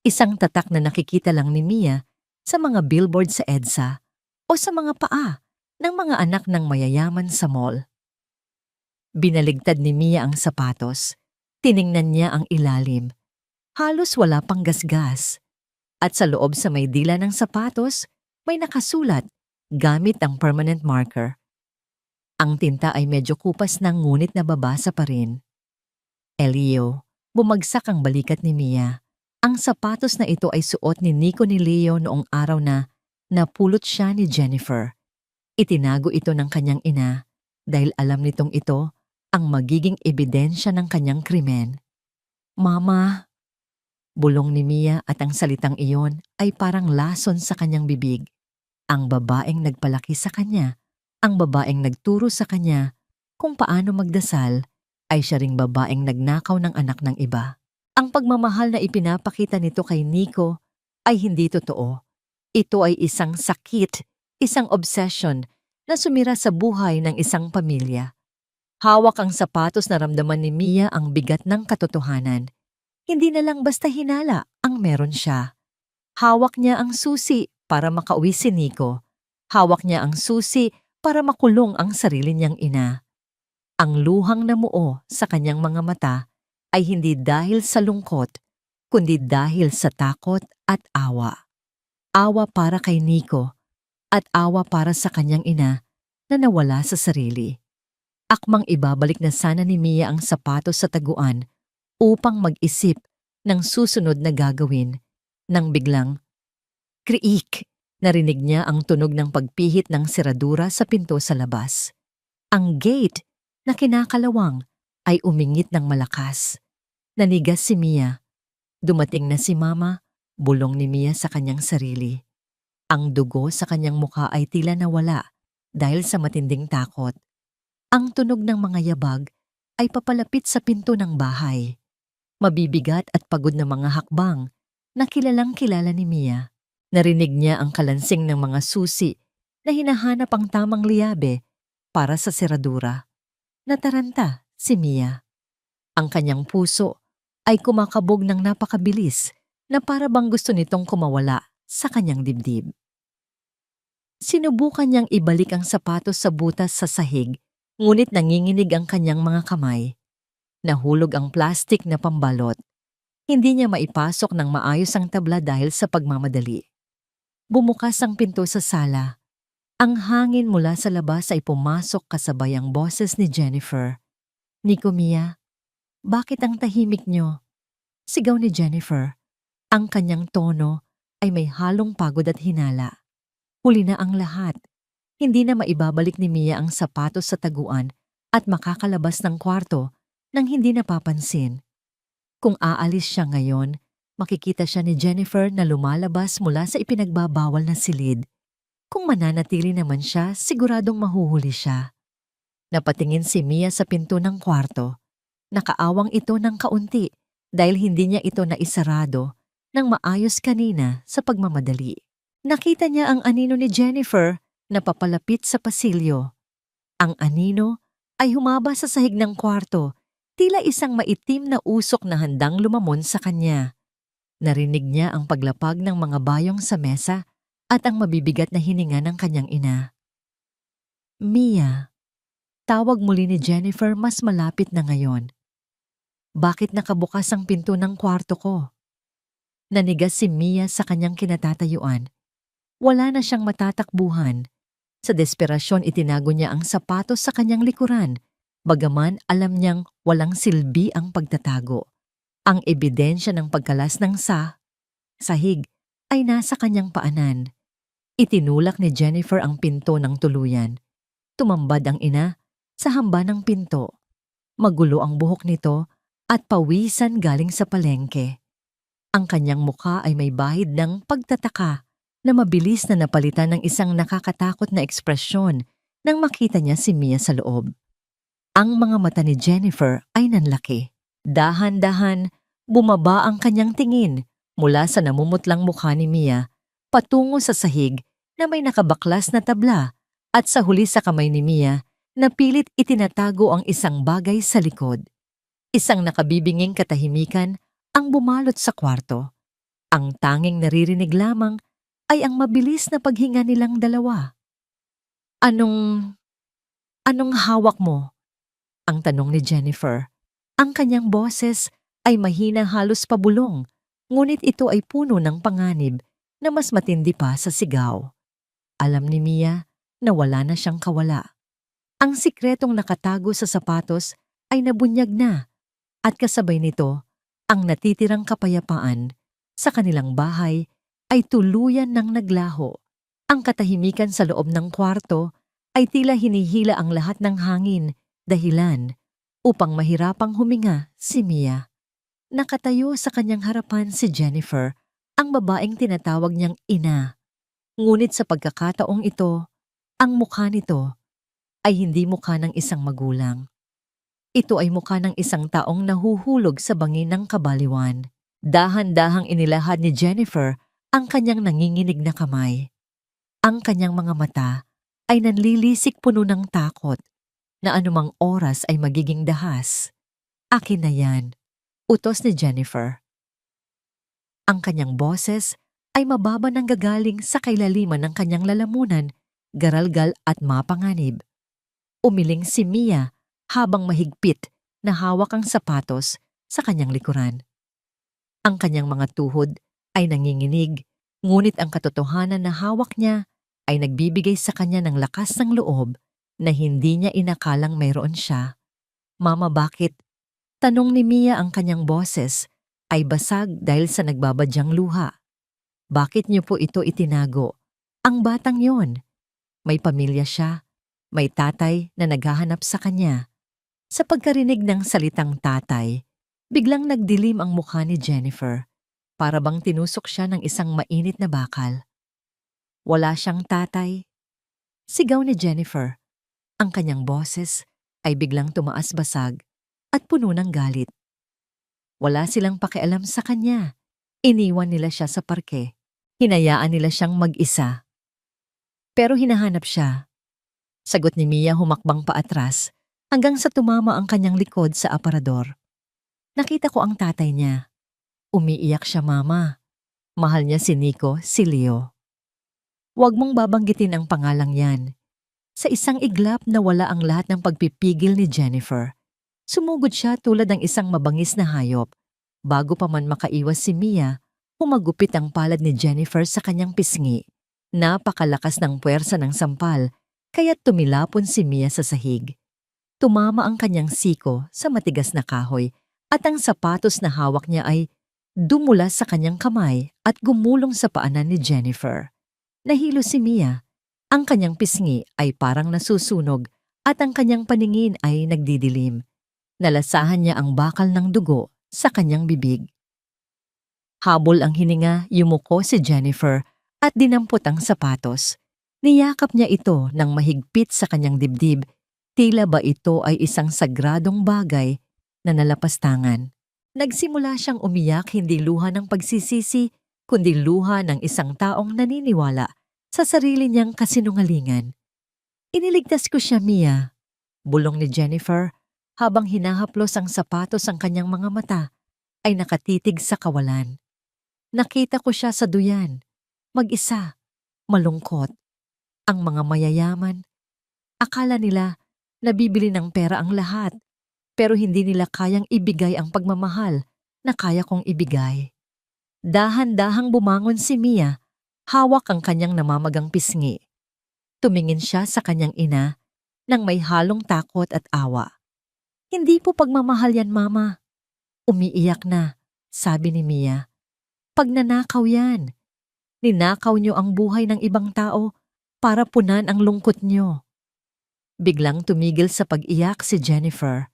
Isang tatak na nakikita lang ni Mia sa mga billboard sa EDSA o sa mga paa ng mga anak ng mayayaman sa mall. Binaligtad ni Mia ang sapatos. Tiningnan niya ang ilalim. Halos wala pang gasgas. At sa loob sa may dila ng sapatos, may nakasulat gamit ang permanent marker. Ang tinta ay medyo kupas na ngunit nababasa pa rin. Elio, bumagsak ang balikat ni Mia. Ang sapatos na ito ay suot ni Nico ni Leo noong araw na napulot siya ni Jennifer. Itinago ito ng kanyang ina dahil alam nitong ito ang magiging ebidensya ng kanyang krimen. Mama, bulong ni Mia at ang salitang iyon ay parang lason sa kanyang bibig. Ang babaeng nagpalaki sa kanya, ang babaeng nagturo sa kanya kung paano magdasal, ay siya ring babaeng nagnakaw ng anak ng iba. Ang pagmamahal na ipinapakita nito kay Nico ay hindi totoo. Ito ay isang sakit, isang obsession na sumira sa buhay ng isang pamilya. Hawak ang sapatos na ramdaman ni Mia ang bigat ng katotohanan. Hindi na lang basta hinala ang meron siya. Hawak niya ang susi para makauwi si Nico. Hawak niya ang susi para makulong ang sarili niyang ina. Ang luhang namuo sa kanyang mga mata ay hindi dahil sa lungkot, kundi dahil sa takot at awa. Awa para kay Nico at awa para sa kanyang ina na nawala sa sarili. Akmang ibabalik na sana ni Mia ang sapatos sa taguan upang mag-isip ng susunod na gagawin nang biglang, kriik, narinig niya ang tunog ng pagpihit ng seradura sa pinto sa labas. Ang gate na kinakalawang ay umingit ng malakas. Nanigas si Mia. Dumating na si Mama, bulong ni Mia sa kanyang sarili. Ang dugo sa kanyang mukha ay tila nawala dahil sa matinding takot. Ang tunog ng mga yabag ay papalapit sa pinto ng bahay. Mabibigat at pagod na mga hakbang na kilalang kilala ni Mia. Narinig niya ang kalansing ng mga susi na hinahanap ang tamang liyabe para sa seradura. Nataranta si Mia. Ang kanyang puso ay kumakabog ng napakabilis na para bang gusto nitong kumawala sa kanyang dibdib. Sinubukan niyang ibalik ang sapatos sa butas sa sahig, ngunit nanginginig ang kanyang mga kamay. Nahulog ang plastik na pambalot. Hindi niya maipasok ng maayos ang tabla dahil sa pagmamadali. Bumukas ang pinto sa sala. Ang hangin mula sa labas ay pumasok kasabay ang boses ni Jennifer. "Nico Mia, bakit ang tahimik niyo?" Sigaw ni Jennifer. Ang kanyang tono ay may halong pagod at hinala. Huli na ang lahat. Hindi na maibabalik ni Mia ang sapatos sa taguan at makakalabas ng kwarto nang hindi napapansin. Kung aalis siya ngayon, makikita siya ni Jennifer na lumalabas mula sa ipinagbabawal na silid. Kung mananatili naman siya, siguradong mahuhuli siya. Napatingin si Mia sa pinto ng kwarto. Nakaawang ito ng kaunti dahil hindi niya ito naisarado ng maayos kanina sa pagmamadali. Nakita niya ang anino ni Jennifer na papalapit sa pasilyo. Ang anino ay humaba sa sahig ng kwarto, tila isang maitim na usok na handang lumamon sa kanya. Narinig niya ang paglapag ng mga bayong sa mesa at ang mabibigat na hininga ng kanyang ina. "Mia," tawag muli ni Jennifer mas malapit na ngayon. "Bakit nakabukas ang pinto ng kwarto ko?" Nanigas si Mia sa kanyang kinatatayuan. Wala na siyang matatakbuhan. Sa desperasyon itinago niya ang sapatos sa kanyang likuran, bagaman alam niyang walang silbi ang pagtatago. Ang ebidensya ng pagkalas ng sahig ay nasa kanyang paanan. Itinulak ni Jennifer ang pinto ng tuluyan. Tumambad ang ina sa hamba ng pinto. Magulo ang buhok nito at pawisan galing sa palengke. Ang kanyang mukha ay may bahid ng pagtataka na mabilis na napalitan ng isang nakakatakot na ekspresyon nang makita niya si Mia sa loob. Ang mga mata ni Jennifer ay nanlaki. Dahan-dahan, bumaba ang kanyang tingin mula sa namumutlang mukha ni Mia patungo sa sahig na may nakabaklas na tabla at sa huli sa kamay ni Mia na pilit itinatago ang isang bagay sa likod. Isang nakabibinging katahimikan ang bumalot sa kwarto. Ang tanging naririnig lamang ay ang mabilis na paghinga nilang dalawa. Anong hawak mo?" ang tanong ni Jennifer. Ang kanyang boses ay mahina halos pabulong, ngunit ito ay puno ng panganib na mas matindi pa sa sigaw. Alam ni Mia na wala na siyang kawala. Ang sikretong nakatago sa sapatos ay nabunyag na at kasabay nito, ang natitirang kapayapaan sa kanilang bahay ay tuluyan ng naglaho. Ang katahimikan sa loob ng kwarto ay tila hinihila ang lahat ng hangin, dahilan upang mahirapang huminga si Mia. Nakatayo sa kanyang harapan si Jennifer, ang babaeng tinatawag niyang ina. Ngunit sa pagkakataong ito, ang mukha nito ay hindi mukha ng isang magulang. Ito ay mukha ng isang taong nahuhulog sa bangin ng kabaliwan. Dahan-dahang inilahad ni Jennifer ang kanyang nanginginig na kamay. Ang kanyang mga mata ay nanlilisik puno ng takot na anumang oras ay magiging dahas. "Akin na yan," utos ni Jennifer. Ang kanyang boses ay mababa ng gagaling sa kailaliman ng kanyang lalamunan, garalgal at mapanganib. Umiling si Mia habang mahigpit na hawak ang sapatos sa kanyang likuran. Ang kanyang mga tuhod ay nanginginig, ngunit ang katotohanan na hawak niya ay nagbibigay sa kanya ng lakas ng loob na hindi niya inakalang mayroon siya. "Mama, bakit?" tanong ni Mia. Ang kanyang boses ay basag dahil sa nagbabadyang luha. "Bakit niyo po ito itinago? Ang batang yon, may pamilya siya, may tatay na naghahanap sa kanya." Sa pagkarinig ng salitang tatay, biglang nagdilim ang mukha ni Jennifer. Para bang tinusok siya ng isang mainit na bakal. "Wala siyang tatay," sigaw ni Jennifer. Ang kanyang boses ay biglang tumaas basag at puno ng galit. Wala silang pakialam sa kanya. Iniwan nila siya sa parke. Hinayaan nila siyang mag-isa. Pero hinahanap siya. Sagot ni Mia humakbang paatras hanggang sa tumama ang kanyang likod sa aparador. "Nakita ko ang tatay niya. Umiiyak siya, Mama. Mahal niya si Nico, si Leo." Huwag mong babanggitin ang pangalang yan. Sa isang iglap na wala ang lahat ng pagpipigil ni Jennifer. Sumugod siya tulad ng isang mabangis na hayop. Bago pa man makaiwas si Mia, humagupit ang palad ni Jennifer sa kanyang pisngi. Napakalakas ng puwersa ng sampal, kaya't tumilapon si Mia sa sahig. Tumama ang kanyang siko sa matigas na kahoy at ang sapatos na hawak niya ay dumula sa kanyang kamay at gumulong sa paanan ni Jennifer. Nahilo si Mia. Ang kanyang pisngi ay parang nasusunog at ang kanyang paningin ay nagdidilim. Nalasahan niya ang bakal ng dugo sa kanyang bibig. Habol ang hininga, yumuko si Jennifer at dinampot ang sapatos. Niyakap niya ito ng mahigpit sa kanyang dibdib. Tila ba ito ay isang sagradong bagay na nalapastangan. Nagsimula siyang umiyak, hindi luha ng pagsisisi, kundi luha ng isang taong naniniwala sa sarili niyang kasinungalingan. Iniligtas ko siya, Mia. Bulong ni Jennifer habang hinahaplos ang sapatos ang kanyang mga mata ay nakatitig sa kawalan. Nakita ko siya sa duyan, mag-isa, malungkot. Ang mga mayayaman, akala nila nabibili ng pera ang lahat, pero hindi nila kayang ibigay ang pagmamahal na kaya kong ibigay. Dahan-dahang bumangon si Mia, hawak ang kanyang namamagang pisngi. Tumingin siya sa kanyang ina nang may halong takot at awa. Hindi po pagmamahal yan, Mama. Umiiyak na, sabi ni Mia. Pagnanakaw yan. Ninakaw niyo ang buhay ng ibang tao para punan ang lungkot niyo. Biglang tumigil sa pag-iyak si Jennifer.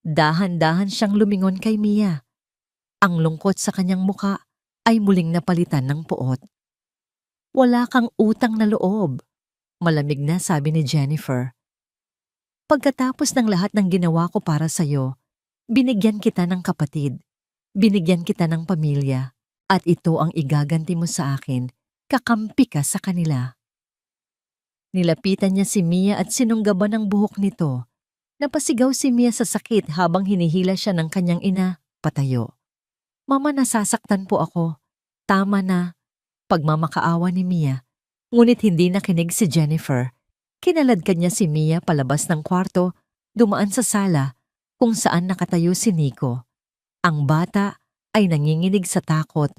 Dahan-dahan siyang lumingon kay Mia. Ang lungkot sa kanyang muka ay muling napalitan ng puot. Wala kang utang na loob, malamig na sabi ni Jennifer. Pagkatapos ng lahat ng ginawa ko para sa'yo, binigyan kita ng kapatid, binigyan kita ng pamilya, at ito ang igaganti mo sa akin, kakampi ka sa kanila. Nilapitan niya si Mia at sinunggaban ang buhok nito. Napasigaw si Mia sa sakit habang hinihila siya ng kanyang ina, patayo. Mama, nasasaktan po ako. Tama na. Pagmamakaawa ni Mia. Ngunit hindi nakinig si Jennifer. Kinaladkad niya si Mia palabas ng kwarto, dumaan sa sala, kung saan nakatayo si Nico. Ang bata ay nanginginig sa takot.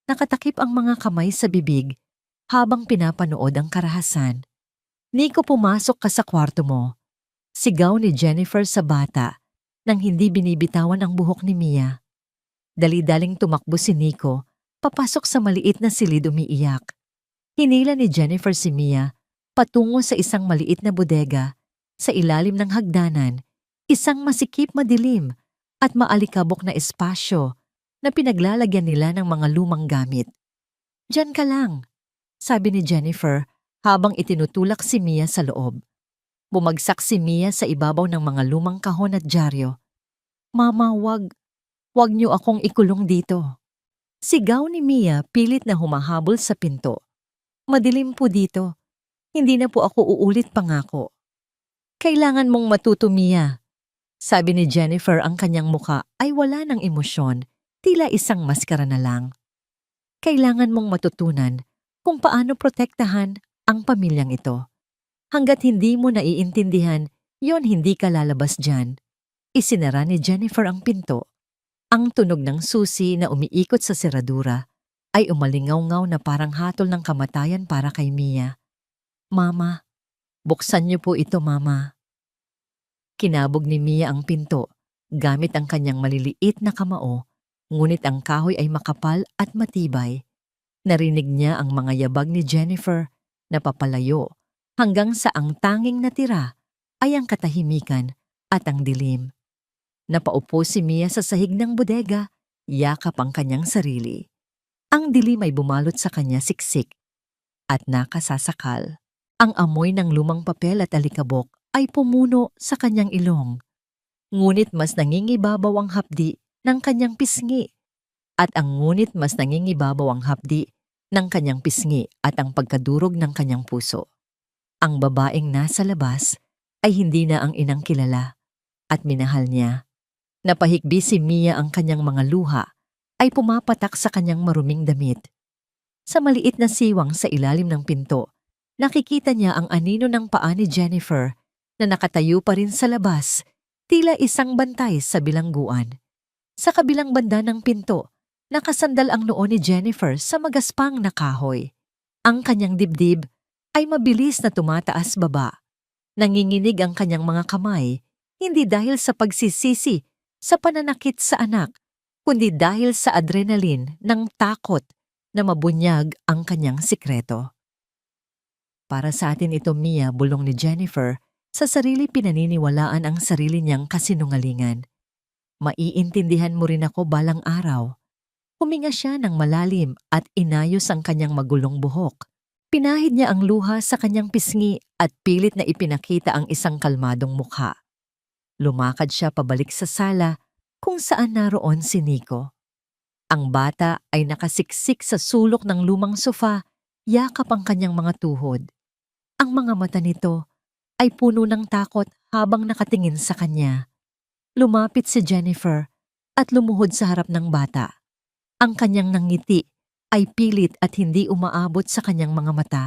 Nakatakip ang mga kamay sa bibig habang pinapanood ang karahasan. Nico, pumasok ka sa kwarto mo. Sigaw ni Jennifer sa bata nang hindi binibitawan ang buhok ni Mia. Dali-daling tumakbo si Nico, papasok sa maliit na silid umiiyak. Hinila ni Jennifer si Mia patungo sa isang maliit na bodega. Sa ilalim ng hagdanan, isang masikip, madilim at maalikabok na espasyo na pinaglalagyan nila ng mga lumang gamit. Diyan ka lang, sabi ni Jennifer habang itinutulak si Mia sa loob. Bumagsak si Mia sa ibabaw ng mga lumang kahon at dyaryo. Mama, wag niyo akong ikulong dito. Sigaw ni Mia pilit na humahabol sa pinto. Madilim po dito. Hindi na po ako uulit, pangako. Kailangan mong matuto, Mia. Sabi ni Jennifer, ang kanyang muka ay wala ng emosyon, tila isang maskara na lang. Kailangan mong matutunan kung paano protektahan ang pamilyang ito. Hanggat hindi mo naiintindihan, yon hindi ka lalabas dyan. Isinara ni Jennifer ang pinto. Ang tunog ng susi na umiikot sa seradura ay umalingaw-ngaw na parang hatol ng kamatayan para kay Mia. Mama, buksan niyo po ito, Mama. Kinabog ni Mia ang pinto gamit ang kanyang maliliit na kamao, ngunit ang kahoy ay makapal at matibay. Narinig niya ang mga yabag ni Jennifer na papalayo hanggang sa ang tanging natira ay ang katahimikan at ang dilim. Napaupo si Mia sa sahig ng bodega, yakap ang kanyang sarili. Ang dilim ay bumalot sa kanya siksik at nakasasakal. Ang amoy ng lumang papel at alikabok ay pumuno sa kanyang ilong. Ngunit mas nangingibabaw ang hapdi ng kanyang pisngi at ang pagkadurog ng kanyang puso. Ang babaeng nasa labas ay hindi na ang inang kilala at minahal niya. Napahikbi si Mia, ang kanyang mga luha ay pumapatak sa kanyang maruming damit. Sa maliit na siwang sa ilalim ng pinto Nakikita niya ang anino ng paa ni Jennifer na nakatayo pa rin sa labas, tila isang bantay sa bilangguan. Sa kabilang banda ng pinto, nakasandal ang noo ni Jennifer sa magaspang na kahoy. Ang kanyang dibdib ay mabilis na tumataas baba. Nanginginig ang kanyang mga kamay, hindi dahil sa pagsisisi sa pananakit sa anak, kundi dahil sa adrenaline ng takot na mabunyag ang kanyang sikreto. Para sa atin ito, Mia, bulong ni Jennifer, sa sarili pinaniniwalaan ang sarili niyang kasinungalingan. Maiintindihan mo rin ako balang araw. Huminga siya ng malalim at inayos ang kanyang magulong buhok. Pinahid niya ang luha sa kanyang pisngi at pilit na ipinakita ang isang kalmadong mukha. Lumakad siya pabalik sa sala kung saan naroon si Nico. Ang bata ay nakasiksik sa sulok ng lumang sofa, yakap ang kanyang mga tuhod. Ang mga mata nito ay puno ng takot habang nakatingin sa kanya. Lumapit si Jennifer at lumuhod sa harap ng bata. Ang kanyang nangiti ay pilit at hindi umaabot sa kanyang mga mata.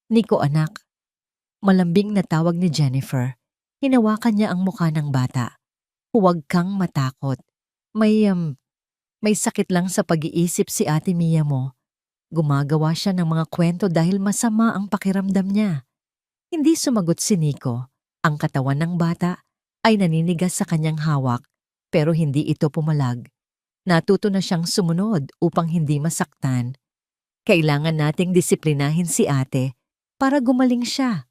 "Nico, anak." Malambing na tawag ni Jennifer. Hinawakan niya ang mukha ng bata. "Huwag kang matakot. May sakit lang sa pag-iisip si Ate Mia mo. Gumagawa siya ng mga kwento dahil masama ang pakiramdam niya." Hindi sumagot si Nico. Ang katawan ng bata ay naninigas sa kanyang hawak pero hindi ito pumalag. Natuto na siyang sumunod upang hindi masaktan. "Kailangan nating disiplinahin si ate para gumaling siya."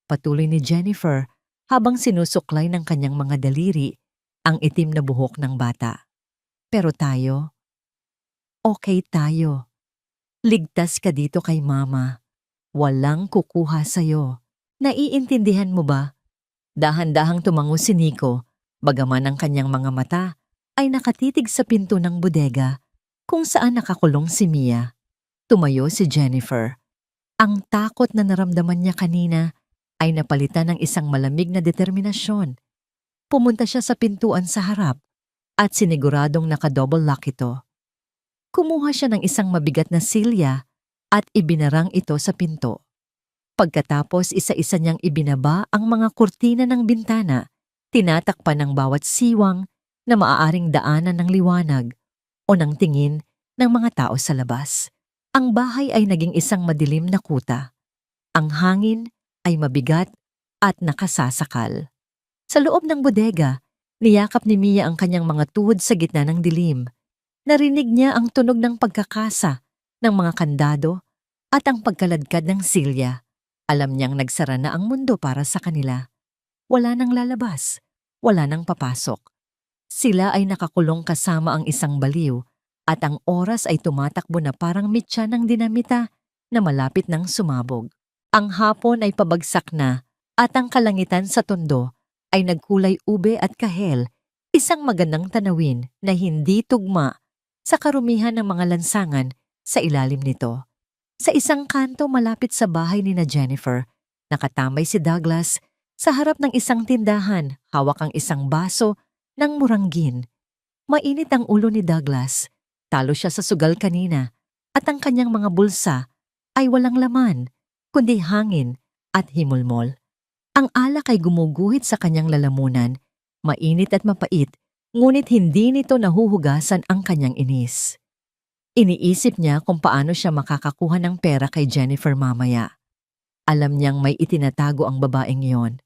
Patuloy ni Jennifer habang sinusuklay ng kanyang mga daliri ang itim na buhok ng bata. "Pero tayo, okay tayo. Ligtas ka dito kay mama. Walang kukuha sa'yo. Naiintindihan mo ba?" Dahan-dahang tumango si Nico, bagaman ang kanyang mga mata ay nakatitig sa pinto ng bodega kung saan nakakulong si Mia. Tumayo si Jennifer. Ang takot na naramdaman niya kanina ay napalitan ng isang malamig na determinasyon. Pumunta siya sa pintuan sa harap at siniguradong naka-double lock ito. Kumuha siya ng isang mabigat na silya at ibinarang ito sa pinto. Pagkatapos isa-isa niyang ibinaba ang mga kurtina ng bintana, tinatakpan ng bawat siwang na maaaring daanan ng liwanag o ng tingin ng mga tao sa labas. Ang bahay ay naging isang madilim na kuta. Ang hangin ay mabigat at nakasasakal. Sa loob ng bodega, niyakap ni Mia ang kanyang mga tuhod sa gitna ng dilim. Narinig niya ang tunog ng pagkakasa ng mga kandado at ang pagkaladkad ng silya. Alam niyang nagsara na ang mundo para sa kanila. Wala nang lalabas, wala nang papasok. Sila ay nakakulong kasama ang isang baliw at ang oras ay tumatakbo na parang mitya ng dinamita na malapit ng sumabog. Ang hapon ay pabagsak na at ang kalangitan sa tondo ay nagkulay ube at kahel, isang magandang tanawin na hindi tugma sa karumihan ng mga lansangan sa ilalim nito. Sa isang kanto malapit sa bahay ni na Jennifer, nakatambay si Douglas sa harap ng isang tindahan, hawak ang isang baso ng muranggin. Mainit ang ulo ni Douglas. Talo siya sa sugal kanina at ang kanyang mga bulsa ay walang laman, kundi hangin at himulmol. Ang alak ay gumuguhit sa kanyang lalamunan, mainit at mapait, ngunit hindi nito nahuhugasan ang kanyang inis. Iniisip niya kung paano siya makakakuha ng pera kay Jennifer mamaya. Alam niyang may itinatago ang babaeng iyon.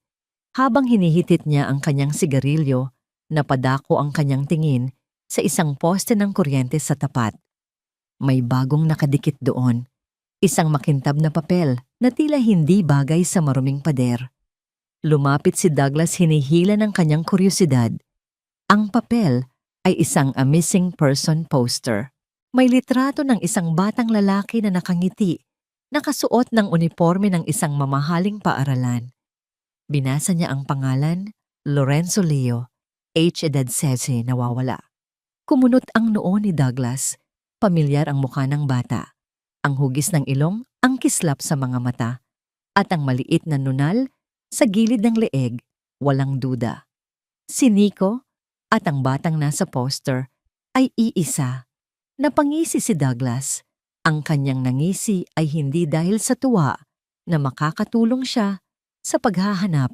Habang hinihitit niya ang kanyang sigarilyo, napadako ang kanyang tingin sa isang poste ng kuryente sa tapat. May bagong nakadikit doon, isang makintab na papel na tila hindi bagay sa maruming pader. Lumapit si Douglas, hinihila ng kanyang kuryosidad. Ang papel ay isang A Missing Person poster. May litrato ng isang batang lalaki na nakangiti, nakasuot ng uniforme ng isang mamahaling paaralan. Binasa niya ang pangalan, Lorenzo Leo, age edad 16, nawawala. Kumunot ang noo ni Douglas, pamilyar ang mukha ng bata. Ang hugis ng ilong, ang kislap sa mga mata, at ang maliit na nunal sa gilid ng leeg, walang duda. Si Nico at ang batang nasa poster ay iisa. Napangisi si Douglas. Ang kanyang nangisi ay hindi dahil sa tuwa, na makakatulong siya sa paghahanap,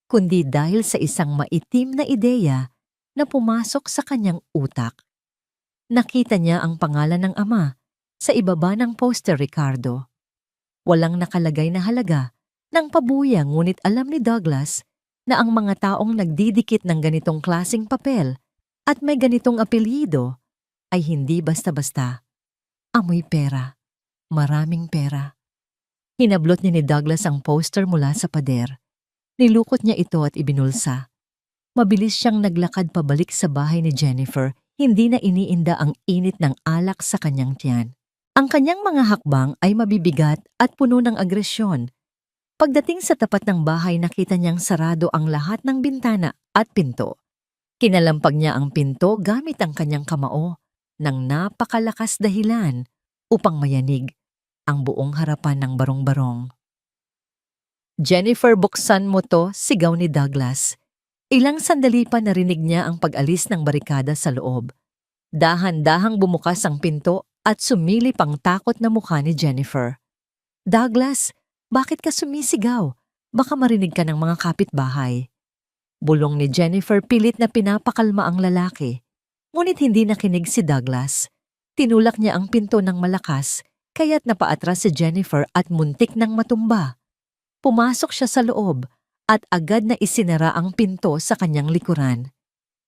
kundi dahil sa isang maitim na ideya na pumasok sa kanyang utak. Nakita niya ang pangalan ng ama sa ibaba ng poster, Ricardo. Walang nakalagay na halaga ng pabuya, ngunit alam ni Douglas na ang mga taong nagdidikit ng ganitong klaseng papel at may ganitong apelyido ay hindi basta-basta. Amoy pera. Maraming pera. Hinablot ni Douglas ang poster mula sa pader. Nilukot niya ito at ibinulsa. Mabilis siyang naglakad pabalik sa bahay ni Jennifer, hindi na iniinda ang init ng alak sa kanyang tiyan. Ang kanyang mga hakbang ay mabibigat at puno ng agresyon. Pagdating sa tapat ng bahay, nakita niyang sarado ang lahat ng bintana at pinto. Kinalampag niya ang pinto gamit ang kanyang kamao ng napakalakas dahilan upang mayanig ang buong harapan ng barong-barong. "Jennifer, buksan mo to," sigaw ni Douglas. Ilang sandali pa narinig niya ang pag-alis ng barikada sa loob. Dahan-dahang bumukas ang pinto at sumilip ang takot na mukha ni Jennifer. "Douglas, bakit ka sumisigaw? Baka marinig ka ng mga kapitbahay." Bulong ni Jennifer, pilit na pinapakalma ang lalaki. Ngunit hindi nakinig si Douglas. Tinulak niya ang pinto ng malakas, kaya't napaatras si Jennifer at muntik nang matumba. Pumasok siya sa loob at agad na isinara ang pinto sa kanyang likuran.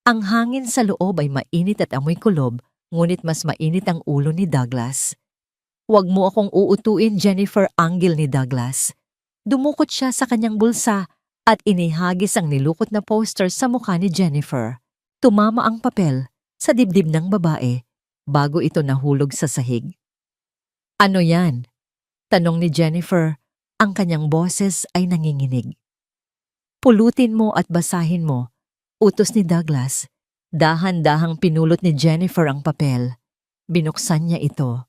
Ang hangin sa loob ay mainit at amoy kulob, ngunit mas mainit ang ulo ni Douglas. "Huwag mo akong uutuin, Jennifer," anggil ni Douglas. Dumukot siya sa kanyang bulsa at inihagis ang nilukot na poster sa mukha ni Jennifer. Tumama ang papel sa dibdib ng babae bago ito nahulog sa sahig. "Ano yan?" tanong ni Jennifer. Ang kanyang boses ay nanginginig. "Pulutin mo at basahin mo," utos ni Douglas. Dahan-dahang pinulot ni Jennifer ang papel. Binuksan niya ito.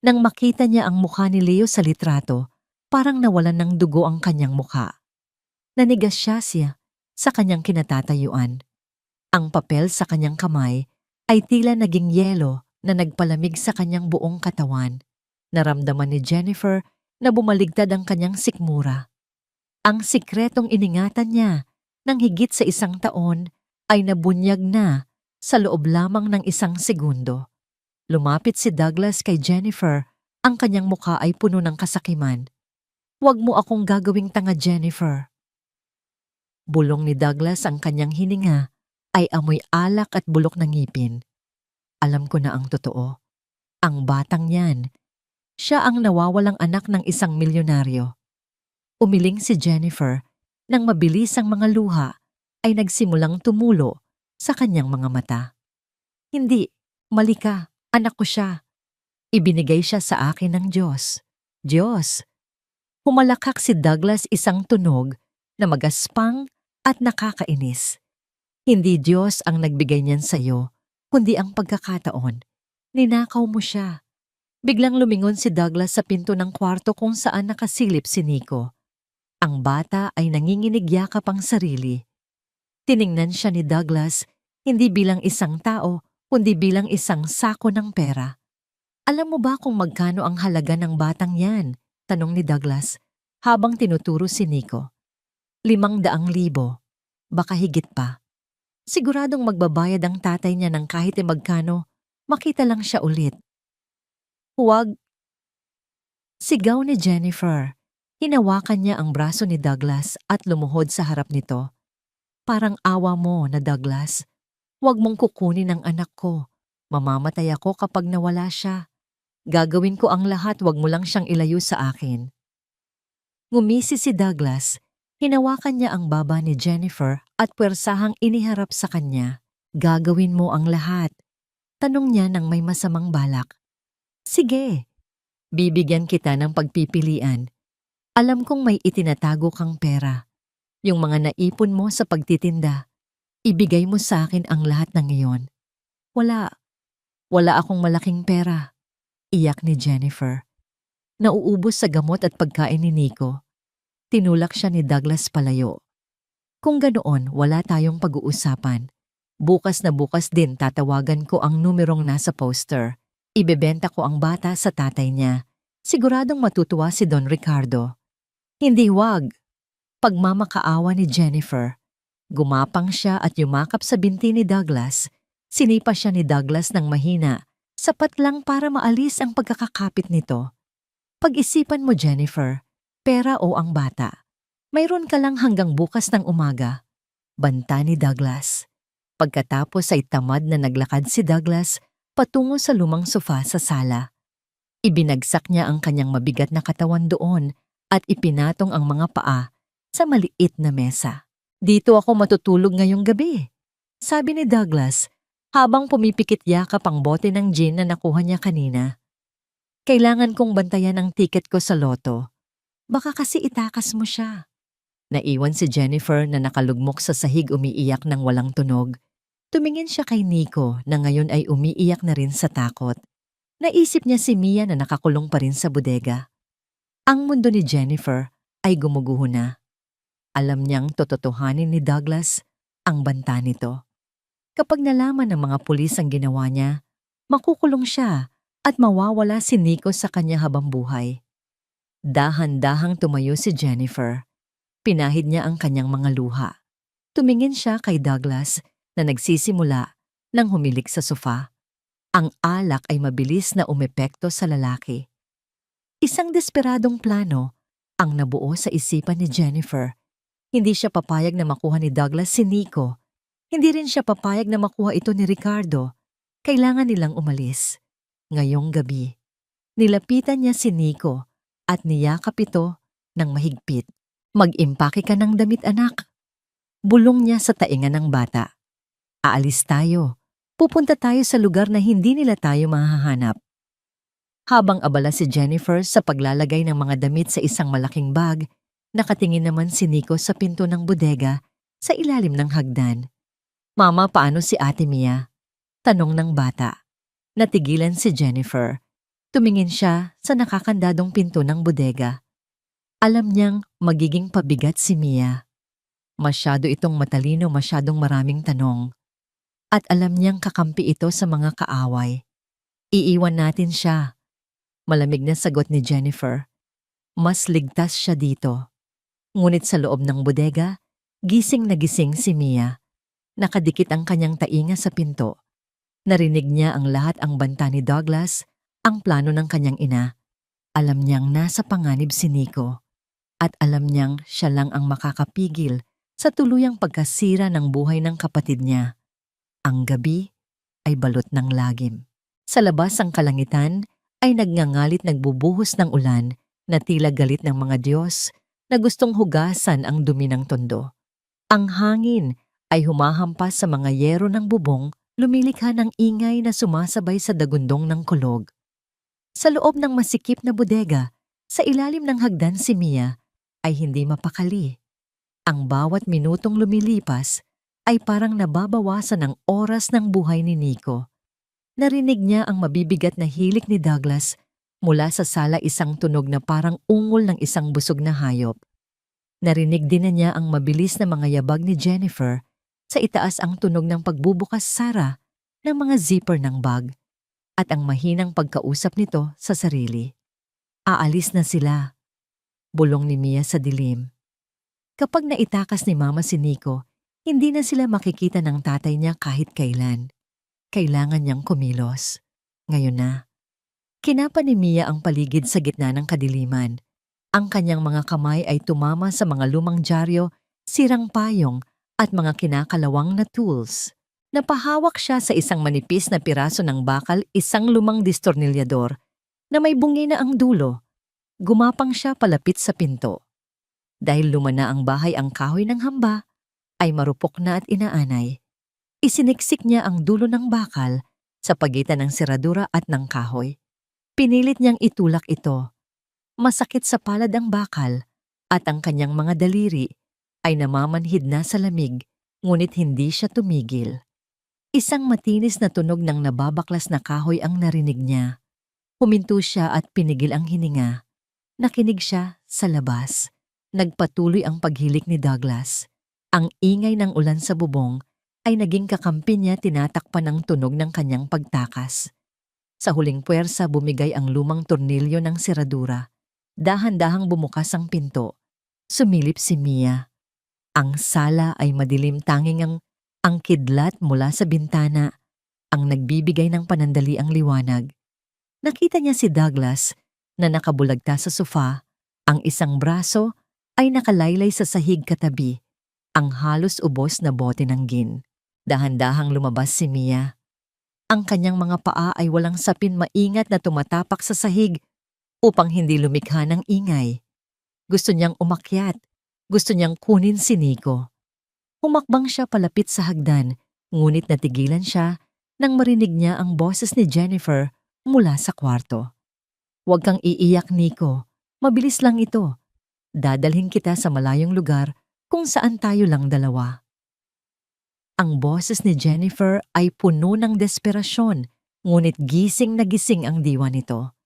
Nang makita niya ang mukha ni Leo sa litrato, parang nawalan ng dugo ang kanyang mukha. Nanigas siya sa kanyang kinatatayuan. Ang papel sa kanyang kamay ay tila naging yelo na nagpalamig sa kanyang buong katawan. Naramdaman ni Jennifer na bumaligtad ang kanyang sikmura. Ang sikretong iningatan niya ng higit sa 1 taon ay nabunyag na sa loob lamang ng 1 segundo. Lumapit si Douglas kay Jennifer, ang kanyang mukha ay puno ng kasakiman. "Huwag mo akong gagawing tanga, Jennifer." Bulong ni Douglas, ang kanyang hininga ay amoy alak at bulok ng ngipin. "Alam ko na ang totoo. Ang batang yan, siya ang nawawalang anak ng isang milyonaryo." Umiling si Jennifer nang mabilis ang mga luha ay nagsimulang tumulo sa kanyang mga mata. "Hindi, mali ka. Anak ko siya. Ibinigay siya sa akin ng Diyos." "Diyos?" Humalakak si Douglas, isang tunog na magaspang at nakakainis. "Hindi Diyos ang nagbigay niyan sa'yo, kundi ang pagkakataon. Ninakaw mo siya." Biglang lumingon si Douglas sa pinto ng kwarto kung saan nakasilip si Nico. Ang bata ay nanginginig, yakap ang sarili. Tiningnan siya ni Douglas, hindi bilang isang tao, kundi bilang isang sako ng pera. "Alam mo ba kung magkano ang halaga ng batang yan?" tanong ni Douglas habang tinuturo si Nico. 500,000, baka higit pa. Siguradong magbabayad ang tatay niya ng kahit magkano, makita lang siya ulit. "Huwag!" sigaw ni Jennifer. Hinawakan niya ang braso ni Douglas at lumuhod sa harap nito. "Parang awa mo na, Douglas. Huwag mong kukunin ang anak ko. Mamamatay ako kapag nawala siya. Gagawin ko ang lahat, huwag mo lang siyang ilayo sa akin." Ngumisi si Douglas. Hinawakan niya ang baba ni Jennifer at puwersahang iniharap sa kanya. "Gagawin mo ang lahat?" tanong niya nang may masamang balak. "Sige, bibigyan kita ng pagpipilian. Alam kong may itinatago kang pera. Yung mga naipon mo sa pagtitinda. Ibigay mo sa akin ang lahat ng iyon." Wala akong malaking pera," iyak ni Jennifer. Nauubos sa gamot at pagkain ni Nico. Tinulak siya ni Douglas palayo. "Kung ganoon, wala tayong pag-uusapan. Bukas na bukas din tatawagan ko ang numerong nasa poster. Ibebenta ko ang bata sa tatay niya. Siguradong matutuwa si Don Ricardo." Hindi wag. Pagmamakaawa ni Jennifer. Gumapang siya at yumakap sa binti ni Douglas. Sinipa siya ni Douglas ng mahina, sapat lang para maalis ang pagkakakapit nito. Pag-isipan mo, Jennifer, pera o ang bata. Mayroon ka lang hanggang bukas ng umaga. Banta ni Douglas. Pagkatapos ay tamad na naglakad si Douglas patungo sa lumang sofa sa sala. Ibinagsak niya ang kanyang mabigat na katawan doon at ipinatong ang mga paa sa maliit na mesa. Dito ako matutulog ngayong gabi, sabi ni Douglas habang pumipikit yakap ang bote ng gin na nakuha niya kanina. Kailangan kong bantayan ang tiket ko sa loto. Baka kasi itakas mo siya. Naiwan si Jennifer na nakalugmok sa sahig umiiyak ng walang tunog. Tumingin siya kay Nico na ngayon ay umiiyak na rin sa takot. Naisip niya si Mia na nakakulong pa rin sa bodega. Ang mundo ni Jennifer ay gumuguho na. Alam niyang tototohanin ni Douglas ang banta nito. Kapag nalaman ng mga pulis ang ginawa niya, makukulong siya at mawawala si Nico sa kanya habang buhay. Dahan-dahang tumayo si Jennifer. Pinahid niya ang kanyang mga luha. Tumingin siya kay Douglas na nagsisimula nang humilik sa sofa. Ang alak ay mabilis na umepekto sa lalaki. Isang desperadong plano ang nabuo sa isipan ni Jennifer. Hindi siya papayag na makuha ni Douglas si Nico. Hindi rin siya papayag na makuha ito ni Ricardo. Kailangan nilang umalis. Ngayong gabi, nilapitan niya si Nico at niyakap ito ng mahigpit. Mag-impake ka ng damit, anak. Bulong niya sa tainga ng bata. Aalis tayo. Pupunta tayo sa lugar na hindi nila tayo mahahanap. Habang abala si Jennifer sa paglalagay ng mga damit sa isang malaking bag, nakatingin naman si Nico sa pinto ng bodega sa ilalim ng hagdan. Mama, paano si Ate Mia? Tanong ng bata. Natigilan si Jennifer. Tumingin siya sa nakakandadong pinto ng bodega. Alam niyang magiging pabigat si Mia. Masyado itong matalino, masyadong maraming tanong. At alam niyang kakampi ito sa mga kaaway. Iiwan natin siya. Malamig na sagot ni Jennifer. Mas ligtas siya dito. Ngunit sa loob ng bodega, gising na gising si Mia. Nakadikit ang kanyang tainga sa pinto. Narinig niya ang lahat ang banta ni Douglas, ang plano ng kanyang ina. Alam niyang nasa panganib si Nico. At alam niyang siya lang ang makakapigil sa tuluyang pagkasira ng buhay ng kapatid niya. Ang gabi ay balot ng lagim. Sa labas ang kalangitan ay nagngangalit nagbubuhos ng ulan na tila galit ng mga Diyos na gustong hugasan ang dumi ng tondo. Ang hangin ay humahampas sa mga yero ng bubong, lumilikha ng ingay na sumasabay sa dagundong ng kulog. Sa loob ng masikip na bodega, sa ilalim ng hagdan si Mia, ay hindi mapakali. Ang bawat minutong lumilipas ay parang nababawasan ang oras ng buhay ni Nico. Narinig niya ang mabibigat na hilik ni Douglas mula sa sala, isang tunog na parang ungol ng isang busog na hayop. Narinig din na niya ang mabilis na mga yabag ni Jennifer sa itaas, ang tunog ng pagbubukas sara ng mga zipper ng bag at ang mahinang pagkausap nito sa sarili. Aalis na sila, bulong ni Mia sa dilim. Kapag naitakas ni Mama si Nico, hindi na sila makikita ng tatay niya kahit kailan. Kailangan niyang kumilos. Ngayon na. Kinapa ni Mia ang paligid sa gitna ng kadiliman. Ang kanyang mga kamay ay tumama sa mga lumang dyaryo, sirang payong at mga kinakalawang na tools. Napahawak siya sa isang manipis na piraso ng bakal, isang lumang distornilyador na may bungi na ang dulo. Gumapang siya palapit sa pinto. Dahil lumana ang bahay, ang kahoy ng hamba ay marupok na at inaanay. Isiniksik niya ang dulo ng bakal sa pagitan ng seradura at ng kahoy. Pinilit niyang itulak ito. Masakit sa palad ang bakal at ang kanyang mga daliri ay namamanhid na sa lamig, ngunit hindi siya tumigil. Isang matinis na tunog ng nababaklas na kahoy ang narinig niya. Huminto siya at pinigil ang hininga. Nakinig siya sa labas. Nagpatuloy ang paghilik ni Douglas. Ang ingay ng ulan sa bubong ay naging kakampi niya, tinatakpan ng tunog ng kanyang pagtakas. Sa huling puwersa, bumigay ang lumang tornilyo ng seradura. Dahan-dahang bumukas ang pinto. Sumilip si Mia. Ang sala ay madilim, tanging ang kidlat mula sa bintana ang nagbibigay ng panandaliang liwanag. Nakita niya si Douglas na nakabulagta sa sofa, ang isang braso ay nakalaylay sa sahig katabi, ang halos ubos na bote ng gin. Dahan-dahang lumabas si Mia. Ang kanyang mga paa ay walang sapin, maingat na tumatapak sa sahig upang hindi lumikha ng ingay. Gusto niyang umakyat, gusto niyang kunin si Nico. Humakbang siya palapit sa hagdan, ngunit natigilan siya nang marinig niya ang boses ni Jennifer mula sa kwarto. "Huwag kang iiyak, Nico. Mabilis lang ito. Dadalhin kita sa malayong lugar kung saan tayo lang dalawa." Ang boses ni Jennifer ay puno ng desperasyon, ngunit gising na gising ang diwa nito.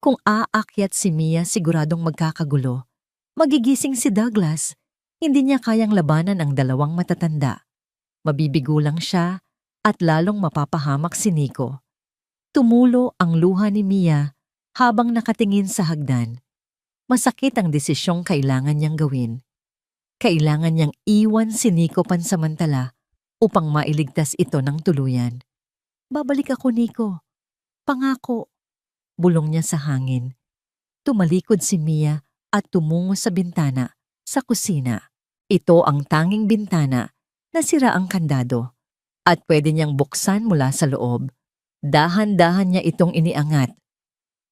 Kung aakyat si Mia, siguradong magkakagulo. Magigising si Douglas. Hindi niya kayang labanan ang dalawang matatanda. Mabibigo lang siya at lalong mapapahamak si Nico. Tumulo ang luha ni Mia habang nakatingin sa hagdan. Masakit ang desisyong kailangan niyang gawin. Kailangan niyang iwan si Nico pansamantala upang mailigtas ito ng tuluyan. "Babalik ako, Nico. Pangako." Bulong niya sa hangin. Tumalikod si Mia at tumungo sa bintana sa kusina. Ito ang tanging bintana na sira ang kandado at pwede niyang buksan mula sa loob. Dahan-dahan niya itong iniangat.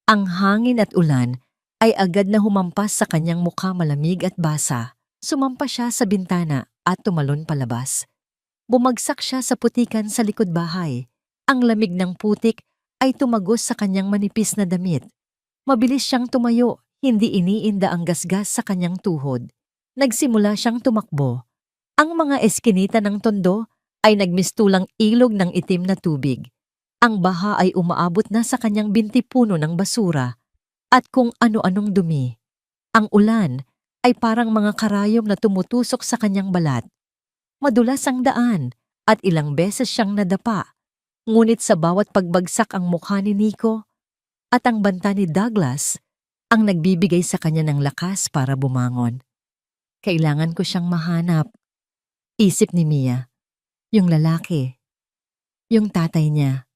Ang hangin at ulan ay agad na humampas sa kanyang mukha, malamig at basa. Sumampa siya sa bintana at tumalon palabas. Bumagsak siya sa putikan sa likod bahay. Ang lamig ng putik ay tumagos sa kanyang manipis na damit. Mabilis siyang tumayo, hindi iniinda ang gasgas sa kanyang tuhod. Nagsimula siyang tumakbo. Ang mga eskinita ng tondo ay nagmistulang ilog ng itim na tubig. Ang baha ay umaabot na sa kanyang binti-puno ng basura at kung ano-anong dumi. Ang ulan ay parang mga karayom na tumutusok sa kanyang balat. Madulas ang daan at ilang beses siyang nadapa. Ngunit sa bawat pagbagsak ang mukha ni Nico at ang banta ni Douglas ang nagbibigay sa kanya ng lakas para bumangon. "Kailangan ko siyang mahanap," isip ni Mia. Yung lalaki, yung tatay niya.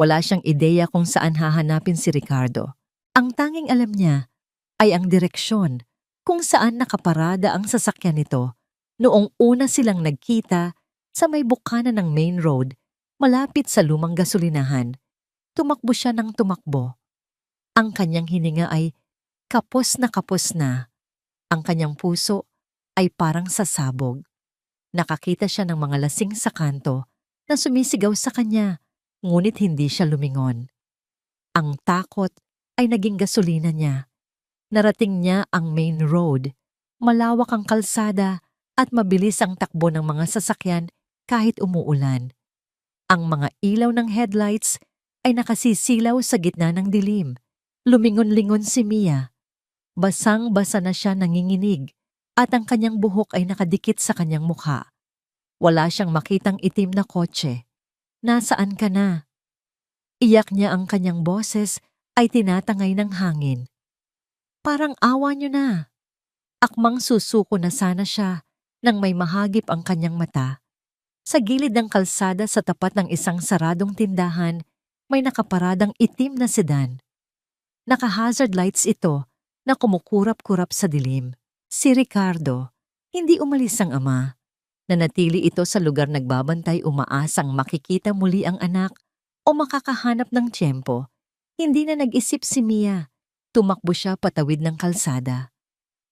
Wala siyang ideya kung saan hahanapin si Ricardo. Ang tanging alam niya ay ang direksyon kung saan nakaparada ang sasakyan nito noong una silang nagkita sa may bukana ng main road malapit sa lumang gasolinahan. Tumakbo siya ng tumakbo. Ang kanyang hininga ay kapos na kapos na. Ang kanyang puso ay parang sasabog. Nakakita siya ng mga lasing sa kanto na sumisigaw sa kanya, ngunit hindi siya lumingon. Ang takot ay naging gasolina niya. Narating niya ang main road. Malawak ang kalsada at mabilis ang takbo ng mga sasakyan kahit umuulan. Ang mga ilaw ng headlights ay nakasisilaw sa gitna ng dilim. Lumingon-lingon si Mia. Basang-basa na siya, nanginginig at ang kanyang buhok ay nakadikit sa kanyang mukha. Wala siyang makitang itim na kotse. "Nasaan ka na?" Iyak niya, ang kanyang boses ay tinatangay ng hangin. "Parang awa niyo na." Akmang susuko na sana siya nang may mahagip ang kanyang mata. Sa gilid ng kalsada sa tapat ng isang saradong tindahan, may nakaparadang itim na sedan. Naka-hazard lights ito na kumukurap-kurap sa dilim. Si Ricardo. Hindi umalis ang ama. Nanatili ito sa lugar, nagbabantay, umaasang makikita muli ang anak o makakahanap ng tiyempo. Hindi na nag-isip si Mia. Tumakbo siya patawid ng kalsada.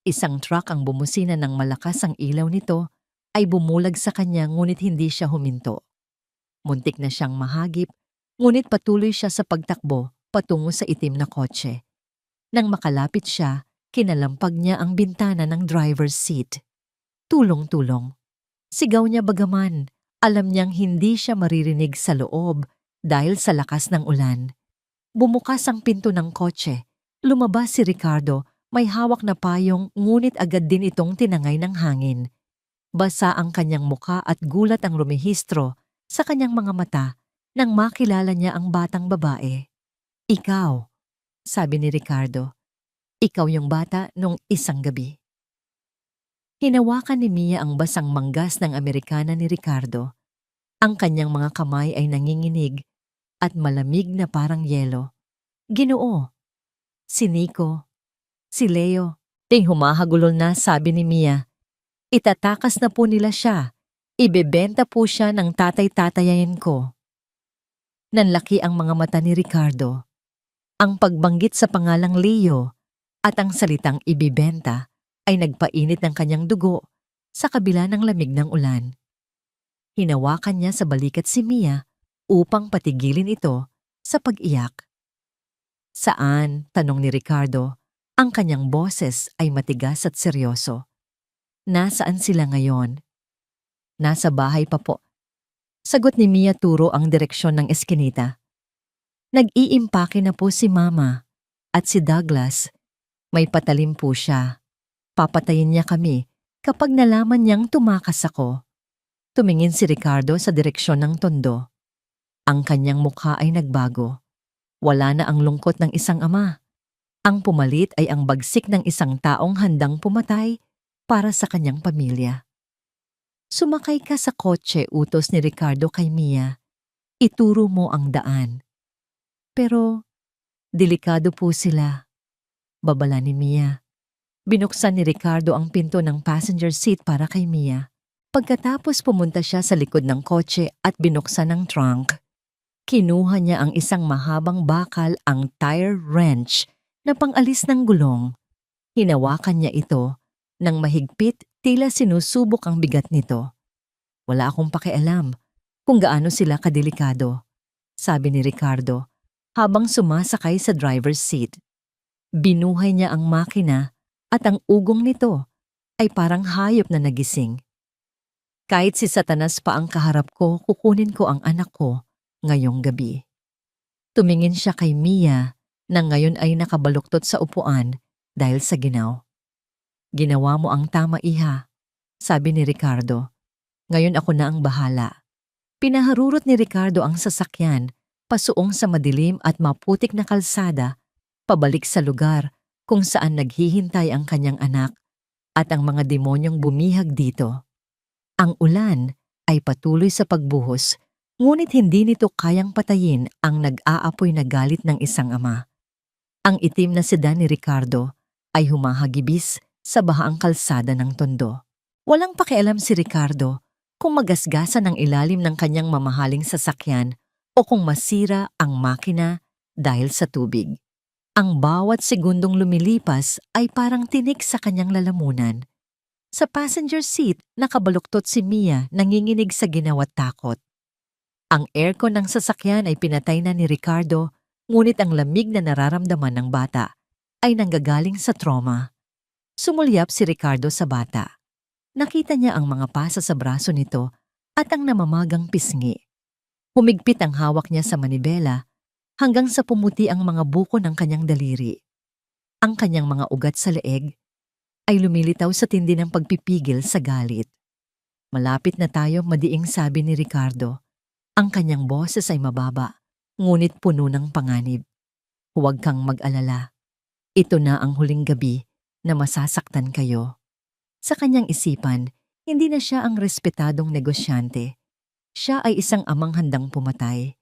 Isang truck ang bumusina, ng malakas ang ilaw nito ay bumulag sa kanya, ngunit hindi siya huminto. Muntik na siyang mahagip, ngunit patuloy siya sa pagtakbo patungo sa itim na kotse. Nang makalapit siya, kinalampag niya ang bintana ng driver's seat. "Tulong-tulong." Sigaw niya, bagaman alam niyang hindi siya maririnig sa loob dahil sa lakas ng ulan. Bumukas ang pinto ng kotse. Lumabas si Ricardo, may hawak na payong, ngunit agad din itong tinangay ng hangin. Basa ang kanyang muka at gulat ang rumehistro sa kanyang mga mata nang makilala niya ang batang babae. "Ikaw," sabi ni Ricardo. "Ikaw yung bata nung isang gabi." Hinawakan ni Mia ang basang manggas ng Amerikana ni Ricardo. Ang kanyang mga kamay ay nanginginig at malamig na parang yelo. Ginoo, si Nico, si Leo. Ting humahagulol na, sabi ni Mia. Itatakas na po nila siya. Ibebenta po siya ng tatay-tatayain ko. Nanlaki ang mga mata ni Ricardo. Ang pagbanggit sa pangalang Leo at ang salitang ibibenta ay nagpainit ng kanyang dugo sa kabila ng lamig ng ulan. Hinawakan niya sa balikat si Mia upang patigilin ito sa pag-iyak. Saan? Tanong ni Ricardo. Ang kanyang boses ay matigas at seryoso. Nasaan sila ngayon? Nasa bahay pa po. Sagot ni Mia turo ang direksyon ng eskinita. Nag-iimpake na po si Mama at si Douglas. May patalim po siya. Papatayin niya kami kapag nalaman niyang tumakas ako. Tumingin si Ricardo sa direksyon ng tondo. Ang kanyang mukha ay nagbago. Wala na ang lungkot ng isang ama. Ang pumalit ay ang bagsik ng isang taong handang pumatay para sa kanyang pamilya. Sumakay ka sa kotse, utos ni Ricardo kay Mia. Ituro mo ang daan. Pero, delikado po sila. Babala ni Mia. Binuksan ni Ricardo ang pinto ng passenger seat para kay Mia. Pagkatapos pumunta siya sa likod ng kotse at binuksan ang trunk. Kinuha niya ang isang mahabang bakal, ang tire wrench na pangalis ng gulong. Hinawakan niya ito nang mahigpit, tila sinusubok ang bigat nito. Wala akong pakialam kung gaano sila kadelikado, sabi ni Ricardo habang sumasakay sa driver's seat. Binuhay niya ang makina at ang ugong nito ay parang hayop na nagising. Kahit si Satanas pa ang kaharap ko, kukunin ko ang anak ko ngayong gabi. Tumingin siya kay Mia na ngayon ay nakabaluktot sa upuan dahil sa ginaw. Ginawa mo ang tama, iha, sabi ni Ricardo. Ngayon ako na ang bahala. Pinaharurot ni Ricardo ang sasakyan pasuong sa madilim at maputik na kalsada, pabalik sa lugar kung saan naghihintay ang kanyang anak at ang mga demonyong bumihag dito. Ang ulan ay patuloy sa pagbuhos, ngunit hindi nito kayang patayin ang nag-aapoy na galit ng isang ama. Ang itim na sedan ni Ricardo ay humahagibis sa bahaang kalsada ng tondo. Walang pakialam si Ricardo kung magasgasan ang ilalim ng kanyang mamahaling sasakyan o kung masira ang makina dahil sa tubig. Ang bawat segundong lumilipas ay parang tinik sa kanyang lalamunan. Sa passenger seat, nakabaluktot si Mia, nanginginig sa ginaw at takot. Ang aircon ng sasakyan ay pinatay na ni Ricardo, ngunit ang lamig na nararamdaman ng bata ay nanggagaling sa trauma. Sumulyap si Ricardo sa bata. Nakita niya ang mga pasa sa braso nito at ang namamagang pisngi. Humigpit ang hawak niya sa manibela hanggang sa pumuti ang mga buko ng kanyang daliri. Ang kanyang mga ugat sa leeg ay lumilitaw sa tindi ng pagpipigil sa galit. Malapit na tayo, madiing sabi ni Ricardo. Ang kanyang boses ay mababa, ngunit puno ng panganib. Huwag kang mag-alala. Ito na ang huling gabi na masasaktan kayo. Sa kanyang isipan, hindi na siya ang respetadong negosyante. Siya ay isang amang handang pumatay.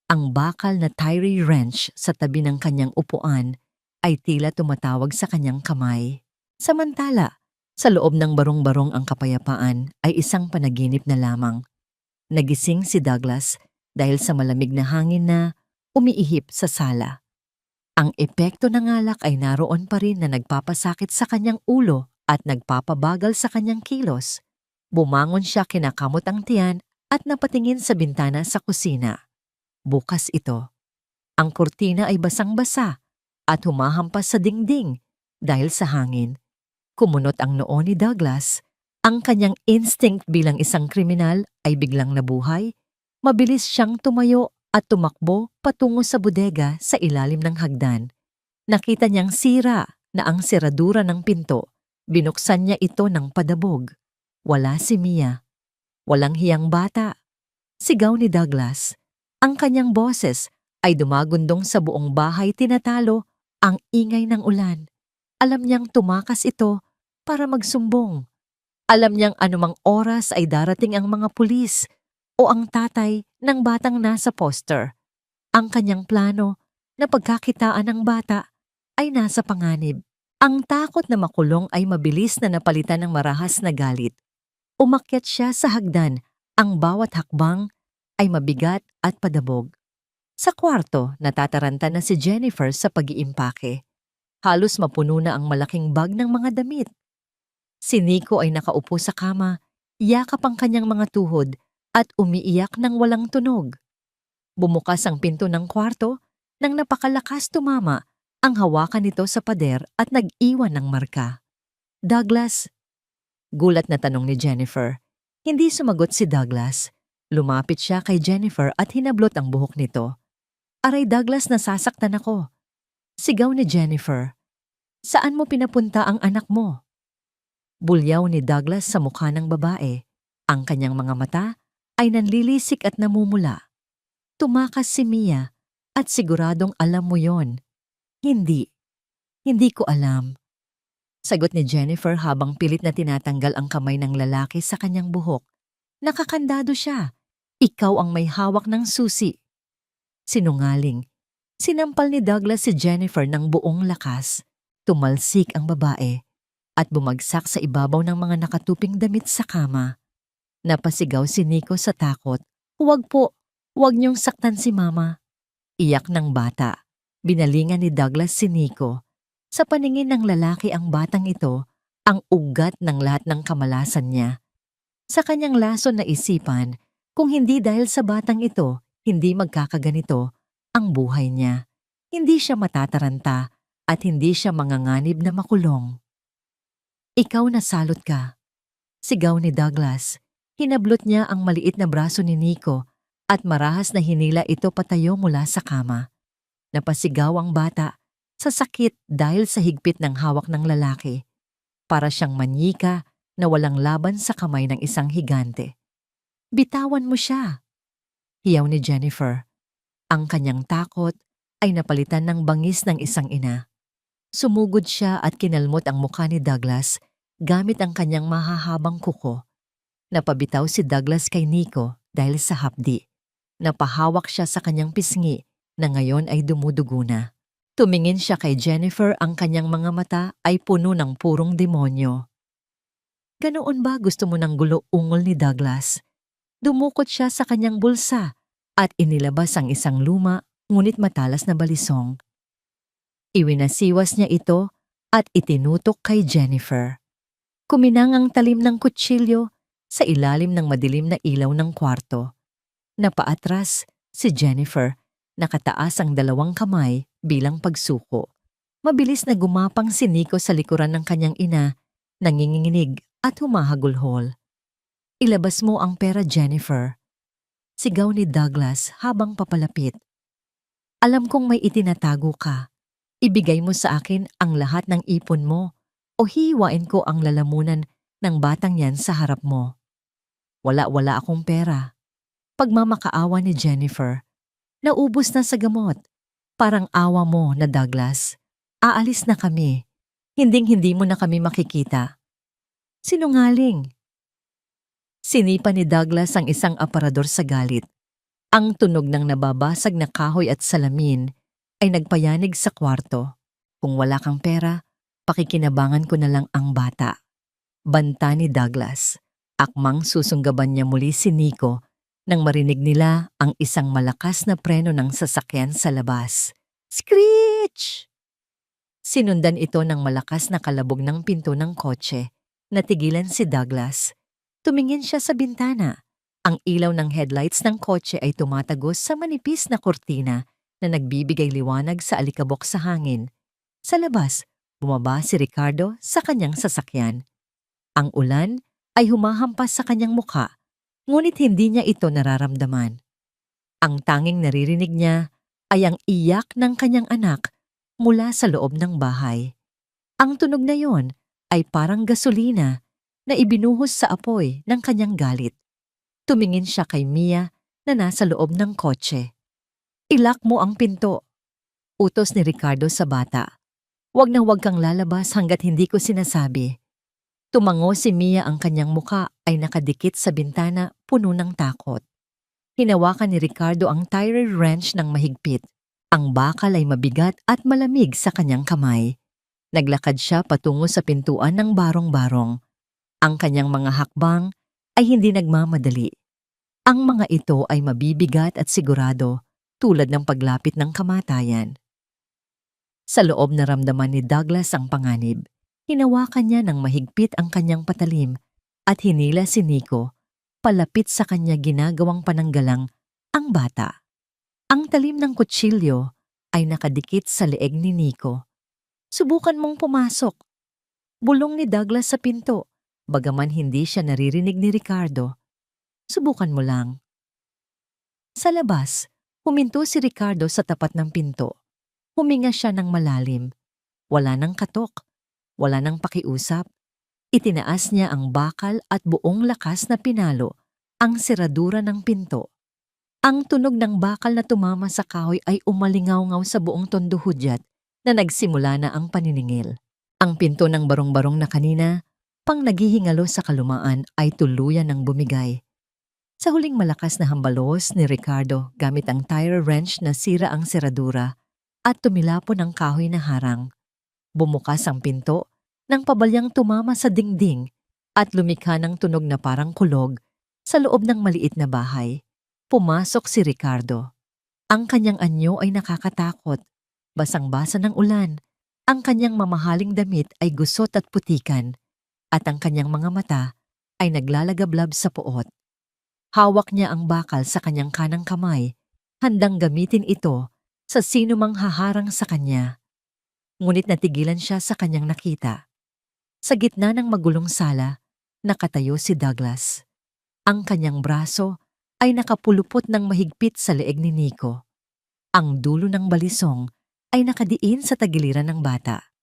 Ang bakal na tire wrench sa tabi ng kanyang upuan ay tila tumatawag sa kanyang kamay. Samantala, sa loob ng barong-barong ang kapayapaan ay isang panaginip na lamang. Nagising si Douglas dahil sa malamig na hangin na umiihip sa sala. Ang epekto ng alak ay naroon pa rin na nagpapasakit sa kanyang ulo at nagpapabagal sa kanyang kilos. Bumangon siya, kinakamot ang tiyan at napatingin sa bintana sa kusina. Bukas ito. Ang kurtina ay basang-basa at humahampas sa dingding dahil sa hangin. Kumunot ang noo ni Douglas. Ang kanyang instinct bilang isang kriminal ay biglang nabuhay. Mabilis siyang tumayo at tumakbo patungo sa bodega sa ilalim ng hagdan. Nakita niyang sira na ang seradura ng pinto. Binuksan niya ito ng padabog. Wala si Mia. Walang hiyang bata. Sigaw ni Douglas. Ang kanyang boses ay dumagundong sa buong bahay, tinatalo ang ingay ng ulan. Alam niyang tumakas ito para magsumbong. Alam niyang anumang oras ay darating ang mga pulis o ang tatay ng batang nasa poster. Ang kanyang plano na pagkakitaan ng bata ay nasa panganib. Ang takot na makulong ay mabilis na napalitan ng marahas na galit. Umakyat siya sa hagdan, ang bawat hakbang ay mabigat at padabog. Sa kwarto, natataranta na si Jennifer sa pag-iimpake. Halos mapuno na ang malaking bag ng mga damit. Si Nico ay nakaupo sa kama, yakap ang kanyang mga tuhod at umiiyak ng walang tunog. Bumukas ang pinto ng kwarto nang napakalakas tumama ang hawakan nito sa pader at nag-iwan ng marka. Douglas? Gulat na tanong ni Jennifer. Hindi sumagot si Douglas. Lumapit siya kay Jennifer at hinablot ang buhok nito. Aray Douglas, nasasaktan ako. Sigaw ni Jennifer. Saan mo pinapunta ang anak mo? Bulyaw ni Douglas sa mukha ng babae. Ang kanyang mga mata ay nanlilisik at namumula. Tumakas si Mia at siguradong alam mo yon. Hindi. Hindi ko alam. Sagot ni Jennifer habang pilit na tinatanggal ang kamay ng lalaki sa kanyang buhok. Nakakandado siya. Ikaw ang may hawak ng susi. Sinungaling. Sinampal ni Douglas si Jennifer ng buong lakas. Tumalsik ang babae at bumagsak sa ibabaw ng mga nakatuping damit sa kama. Napasigaw si Nico sa takot. Huwag po, huwag niyong saktan si Mama. Iyak ng bata. Binalingan ni Douglas si Nico. Sa paningin ng lalaki ang batang ito, ang ugat ng lahat ng kamalasan niya. Sa kanyang lason na isipan, kung hindi dahil sa batang ito, hindi magkakaganito ang buhay niya. Hindi siya matataranta at hindi siya manganganib na makulong. Ikaw nasalot ka. Sigaw ni Douglas. Hinablot niya ang maliit na braso ni Nico at marahas na hinila ito patayo mula sa kama. Napasigaw ang bata sa sakit dahil sa higpit ng hawak ng lalaki. Para siyang manyika na walang laban sa kamay ng isang higante. Bitawan mo siya. Hiyaw ni Jennifer. Ang kanyang takot ay napalitan ng bangis ng isang ina. Sumugod siya at kinalmot ang mukha ni Douglas gamit ang kanyang mahahabang kuko. Napabitaw si Douglas kay Nico dahil sa hapdi. Napahawak siya sa kanyang pisngi na ngayon ay dumudugo na. Tumingin siya kay Jennifer, ang kanyang mga mata ay puno ng purong demonyo. Ganoon ba gusto mo ng gulo-ungol ni Douglas? Dumukot siya sa kanyang bulsa at inilabas ang isang luma ngunit matalas na balisong. Iwinasiwas niya ito at itinutok kay Jennifer. Kuminang ang talim ng kutsilyo sa ilalim ng madilim na ilaw ng kwarto. Napaatras si Jennifer, nakataas ang dalawang kamay bilang pagsuko. Mabilis na gumapang si Nico sa likuran ng kanyang ina, nanginginig at humahagulhol. Ilabas mo ang pera, Jennifer. Sigaw ni Douglas habang papalapit. Alam kong may itinatago ka. Ibigay mo sa akin ang lahat ng ipon mo o hiwain ko ang lalamunan ng batang yan sa harap mo. Wala akong pera. Pagmamakaawa ni Jennifer. Naubos na sa gamot. Parang awa mo na Douglas. Aalis na kami. Hinding-hindi mo na kami makikita. Sinungaling. Sinipa ni Douglas ang isang aparador sa galit. Ang tunog ng nababasag na kahoy at salamin ay nagpayanig sa kwarto. Kung wala kang pera, pakikinabangan ko na lang ang bata. Banta ni Douglas. Akmang susunggaban niya muli si Nico nang marinig nila ang isang malakas na preno ng sasakyan sa labas. Screech! Sinundan ito ng malakas na kalabog ng pinto ng kotse. Natigilan si Douglas. Tumingin siya sa bintana. Ang ilaw ng headlights ng kotse ay tumatagos sa manipis na kurtina na nagbibigay liwanag sa alikabok sa hangin. Sa labas, bumaba si Ricardo sa kanyang sasakyan. Ang ulan ay humahampas sa kanyang mukha, ngunit hindi niya ito nararamdaman. Ang tanging naririnig niya ay ang iyak ng kanyang anak mula sa loob ng bahay. Ang tunog na yon ay parang gasolina na ibinuhos sa apoy ng kanyang galit. Tumingin siya kay Mia na nasa loob ng kotse. Ilak mo ang pinto. Utos ni Ricardo sa bata. Huwag na huwag kang lalabas hanggat hindi ko sinasabi. Tumango si Mia, ang kanyang muka ay nakadikit sa bintana, puno ng takot. Hinawakan ni Ricardo ang tire wrench ng mahigpit. Ang bakal ay mabigat at malamig sa kanyang kamay. Naglakad siya patungo sa pintuan ng barong-barong. Ang kanyang mga hakbang ay hindi nagmamadali. Ang mga ito ay mabibigat at sigurado, tulad ng paglapit ng kamatayan. Sa loob naramdaman ni Douglas ang panganib. Hinawakan niya ng mahigpit ang kanyang patalim at hinila si Nico palapit sa kanya, ginagawang pananggalang ang bata. Ang talim ng kutsilyo ay nakadikit sa leeg ni Nico. Subukan mong pumasok. Bulong ni Douglas sa pinto, bagaman hindi siya naririnig ni Ricardo. Subukan mo lang. Sa labas, huminto si Ricardo sa tapat ng pinto. Huminga siya ng malalim. Wala nang katok. Wala nang pakiusap. Itinaas niya ang bakal at buong lakas na pinalo ang seradura ng pinto. Ang tunog ng bakal na tumama sa kahoy ay umalingaw-ngaw sa buong tondo hudyat na nagsimula na ang paniningil. Ang pinto ng barong-barong na kanina, pang naghihingalo sa kalumaan, ay tuluyan ng bumigay. Sa huling malakas na hambalos ni Ricardo gamit ang tire wrench, na sira ang seradura at tumilapon ang kahoy na harang. Bumukas ang pinto nang pabalyang tumama sa dingding at lumikha ng tunog na parang kulog sa loob ng maliit na bahay. Pumasok si Ricardo. Ang kanyang anyo ay nakakatakot. Basang-basa ng ulan. Ang kanyang mamahaling damit ay gusot at putikan. At ang kanyang mga mata ay naglalagablab sa puot. Hawak niya ang bakal sa kanyang kanang kamay, handang gamitin ito sa sino mang haharang sa kanya. Ngunit natigilan siya sa kanyang nakita. Sa gitna ng magulong sala, nakatayo si Douglas. Ang kanyang braso ay nakapulupot ng mahigpit sa leeg ni Nico. Ang dulo ng balisong ay nakadiin sa tagiliran ng bata.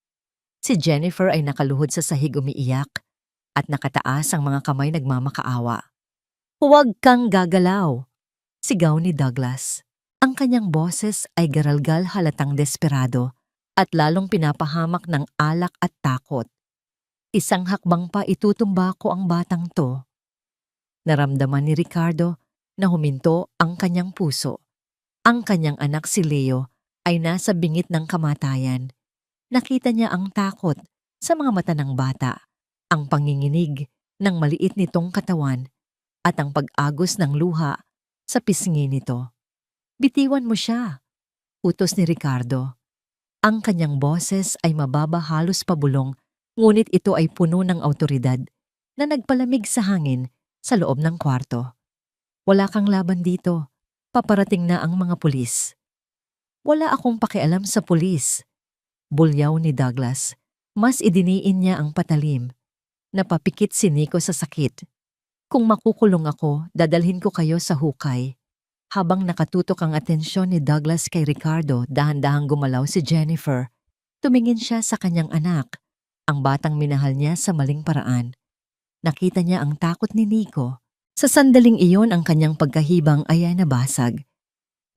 Si Jennifer ay nakaluhod sa sahig, umiiyak, at nakataas ang mga kamay, nagmamakaawa. "Huwag kang gagalaw!" sigaw ni Douglas. Ang kanyang boses ay garalgal, halatang desperado, at lalong pinapahamak ng alak at takot. Isang hakbang pa, itutumba ko ang batang to. Naramdaman ni Ricardo na huminto ang kanyang puso. Ang kanyang anak si Leo ay nasa bingit ng kamatayan. Nakita niya ang takot sa mga mata ng bata, ang panginginig ng maliit nitong katawan, at ang pag-agos ng luha sa pisngi nito. "Bitiwan mo siya," utos ni Ricardo. Ang kanyang boses ay mababa, halos pabulong, ngunit ito ay puno ng awtoridad na nagpalamig sa hangin sa loob ng kwarto. "Wala kang laban dito. Paparating na ang mga pulis." "Wala akong pakialam sa pulis," bulyaw ni Douglas. Mas idiniin niya ang patalim. Napapikit si Nico sa sakit. "Kung makukulong ako, dadalhin ko kayo sa hukay." Habang nakatutok ang atensyon ni Douglas kay Ricardo, dahan-dahang gumalaw si Jennifer. Tumingin siya sa kanyang anak, ang batang minahal niya sa maling paraan. Nakita niya ang takot ni Nico. Sa sandaling iyon, ang kanyang pagkahibang ay nabasag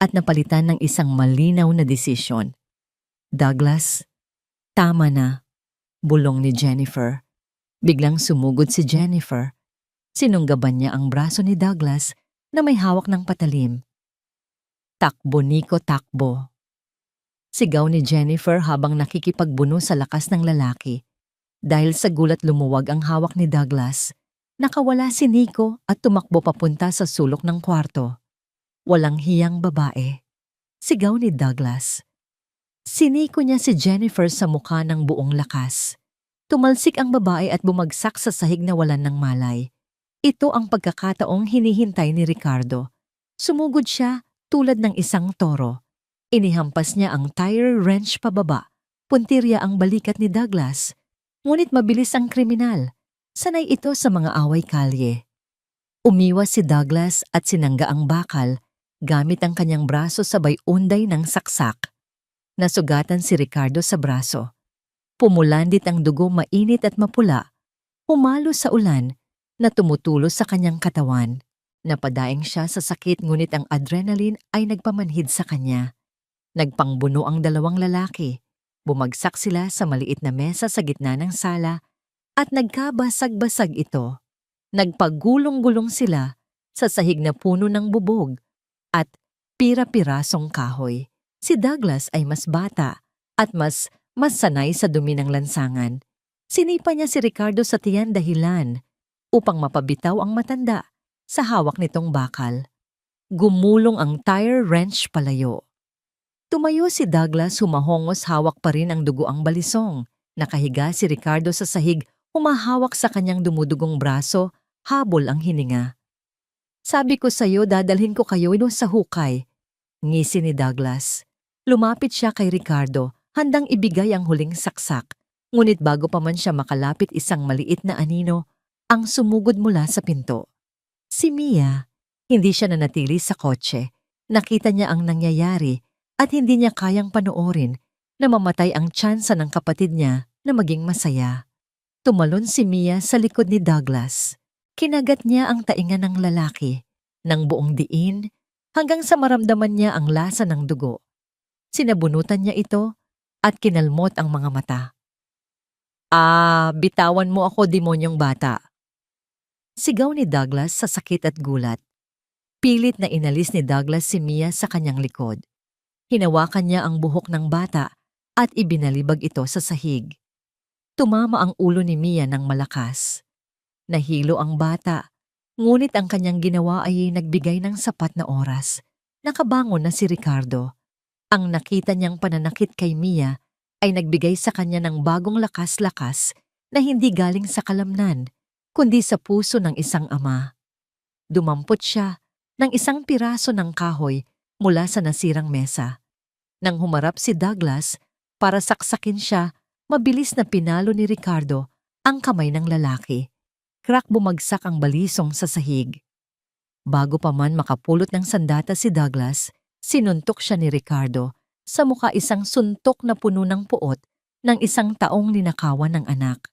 at napalitan ng isang malinaw na desisyon. "Douglas, tama na," bulong ni Jennifer. Biglang sumugod si Jennifer. Sinunggaban niya ang braso ni Douglas na may hawak ng patalim. "Takbo, Nico, takbo!" sigaw ni Jennifer habang nakikipagbuno sa lakas ng lalaki. Dahil sa gulat, lumuwag ang hawak ni Douglas. Nakawala si Nico at tumakbo papunta sa sulok ng kwarto. "Walang hiyang babae," sigaw ni Douglas. Siniko niya si Jennifer sa mukha ng buong lakas. Tumalsik ang babae at bumagsak sa sahig na walan ng malay. Ito ang pagkakataong hinihintay ni Ricardo. Sumugod siya tulad ng isang toro. Inihampas niya ang tire wrench pababa. Puntirya ang balikat ni Douglas. Ngunit mabilis ang kriminal. Sanay ito sa mga away kalye. Umiwas si Douglas at sinangga ang bakal gamit ang kanyang braso, sabay unday ng saksak. Nasugatan si Ricardo sa braso. Pumulandit ang dugo, mainit at mapula. Humalo sa ulan na tumutulo sa kanyang katawan. Napadaing siya sa sakit, ngunit ang adrenaline ay nagpamanhid sa kanya. Nagpangbuno ang dalawang lalaki. Bumagsak sila sa maliit na mesa sa gitna ng sala at nagkabasag-basag ito. Nagpagulong-gulong sila sa sahig na puno ng bubog at pira-pirasong kahoy. Si Douglas ay mas bata at mas sanay sa dumi ng lansangan. Sinipa niya si Ricardo sa tiyan dahilan upang mapabitaw ang matanda sa hawak nitong bakal. Gumulong ang tire wrench palayo. Tumayo si Douglas, humahongos, hawak pa rin ang dugoang balisong. Nakahiga si Ricardo sa sahig, humahawak sa kanyang dumudugong braso, habol ang hininga. Sabi ko sa'yo, dadalhin ko kayo sa hukay. Ngisi ni Douglas. Lumapit siya kay Ricardo, handang ibigay ang huling saksak. Ngunit bago pa man siya makalapit, isang maliit na anino ang sumugod mula sa pinto. Si Mia, hindi siya nanatili sa kotse. Nakita niya ang nangyayari at hindi niya kayang panoorin na mamatay ang tsansa ng kapatid niya na maging masaya. Tumalon si Mia sa likod ni Douglas. Kinagat niya ang tainga ng lalaki ng buong diin hanggang sa maramdaman niya ang lasa ng dugo. Sinabunutan niya ito at kinalmot ang mga mata. Bitawan mo ako, demonyong bata. Sigaw ni Douglas sa sakit at gulat. Pilit na inalis ni Douglas si Mia sa kanyang likod. Hinawakan niya ang buhok ng bata at ibinalibag ito sa sahig. Tumama ang ulo ni Mia ng malakas. Nahilo ang bata, ngunit ang kanyang ginawa ay nagbigay ng sapat na oras. Nakabangon na si Ricardo. Ang nakita niyang pananakit kay Mia ay nagbigay sa kanya ng bagong lakas-lakas na hindi galing sa kalamnan, kundi sa puso ng isang ama. Dumampot siya ng isang piraso ng kahoy mula sa nasirang mesa. Nang humarap si Douglas para saksakin siya, mabilis na pinalo ni Ricardo ang kamay ng lalaki. Crack, bumagsak ang balisong sa sahig. Bago pa man makapulot ng sandata si Douglas, sinuntok siya ni Ricardo sa mukha, isang suntok na puno ng puot ng isang taong ninakawan ng anak.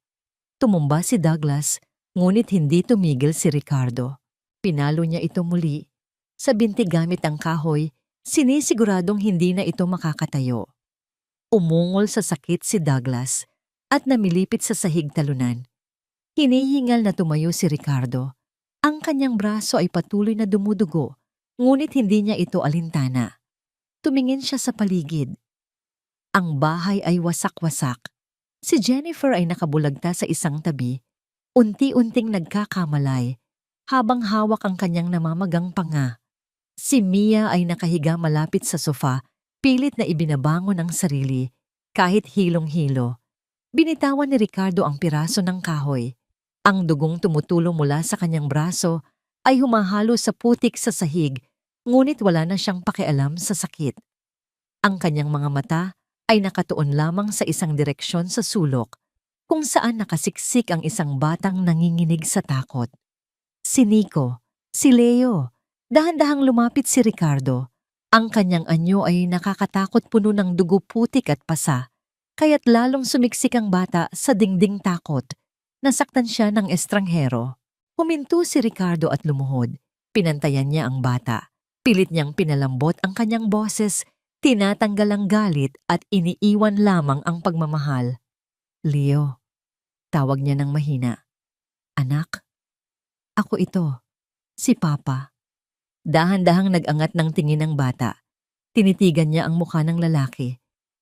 Tumumba si Douglas, ngunit hindi tumigil si Ricardo. Pinalo niya ito muli. Sa binti gamit ang kahoy, sinisiguradong hindi na ito makakatayo. Umungol sa sakit si Douglas at namilipit sa sahig talunan. Hinihingal na tumayo si Ricardo. Ang kanyang braso ay patuloy na dumudugo, ngunit hindi niya ito alintana. Tumingin siya sa paligid. Ang bahay ay wasak-wasak. Si Jennifer ay nakabulagta sa isang tabi, unti-unting nagkakamalay, habang hawak ang kanyang namamagang panga. Si Mia ay nakahiga malapit sa sofa, pilit na ibinabangon ang sarili, kahit hilong-hilo. Binitawan ni Ricardo ang piraso ng kahoy. Ang dugong tumutulo mula sa kanyang braso ay humahalo sa putik sa sahig, ngunit wala na siyang pakialam sa sakit. Ang kanyang mga mata ay nakatuon lamang sa isang direksyon sa sulok, kung saan nakasiksik ang isang batang nanginginig sa takot. Si Nico, si Leo. Dahan-dahang lumapit si Ricardo. Ang kanyang anyo ay nakakatakot, puno ng dugo, putik at pasa, kaya't lalong sumiksik ang bata sa dingding takot. Nasaktan siya ng estranghero. Huminto si Ricardo at lumuhod. Pinantayan niya ang bata. Pilit niyang pinalambot ang kanyang boses, tinatanggal ang galit at iniiwan lamang ang pagmamahal. Leo, tawag niya ng mahina. Anak, ako ito, si Papa. Dahan-dahang nag-angat ng tingin ng bata. Tinitigan niya ang mukha ng lalaki.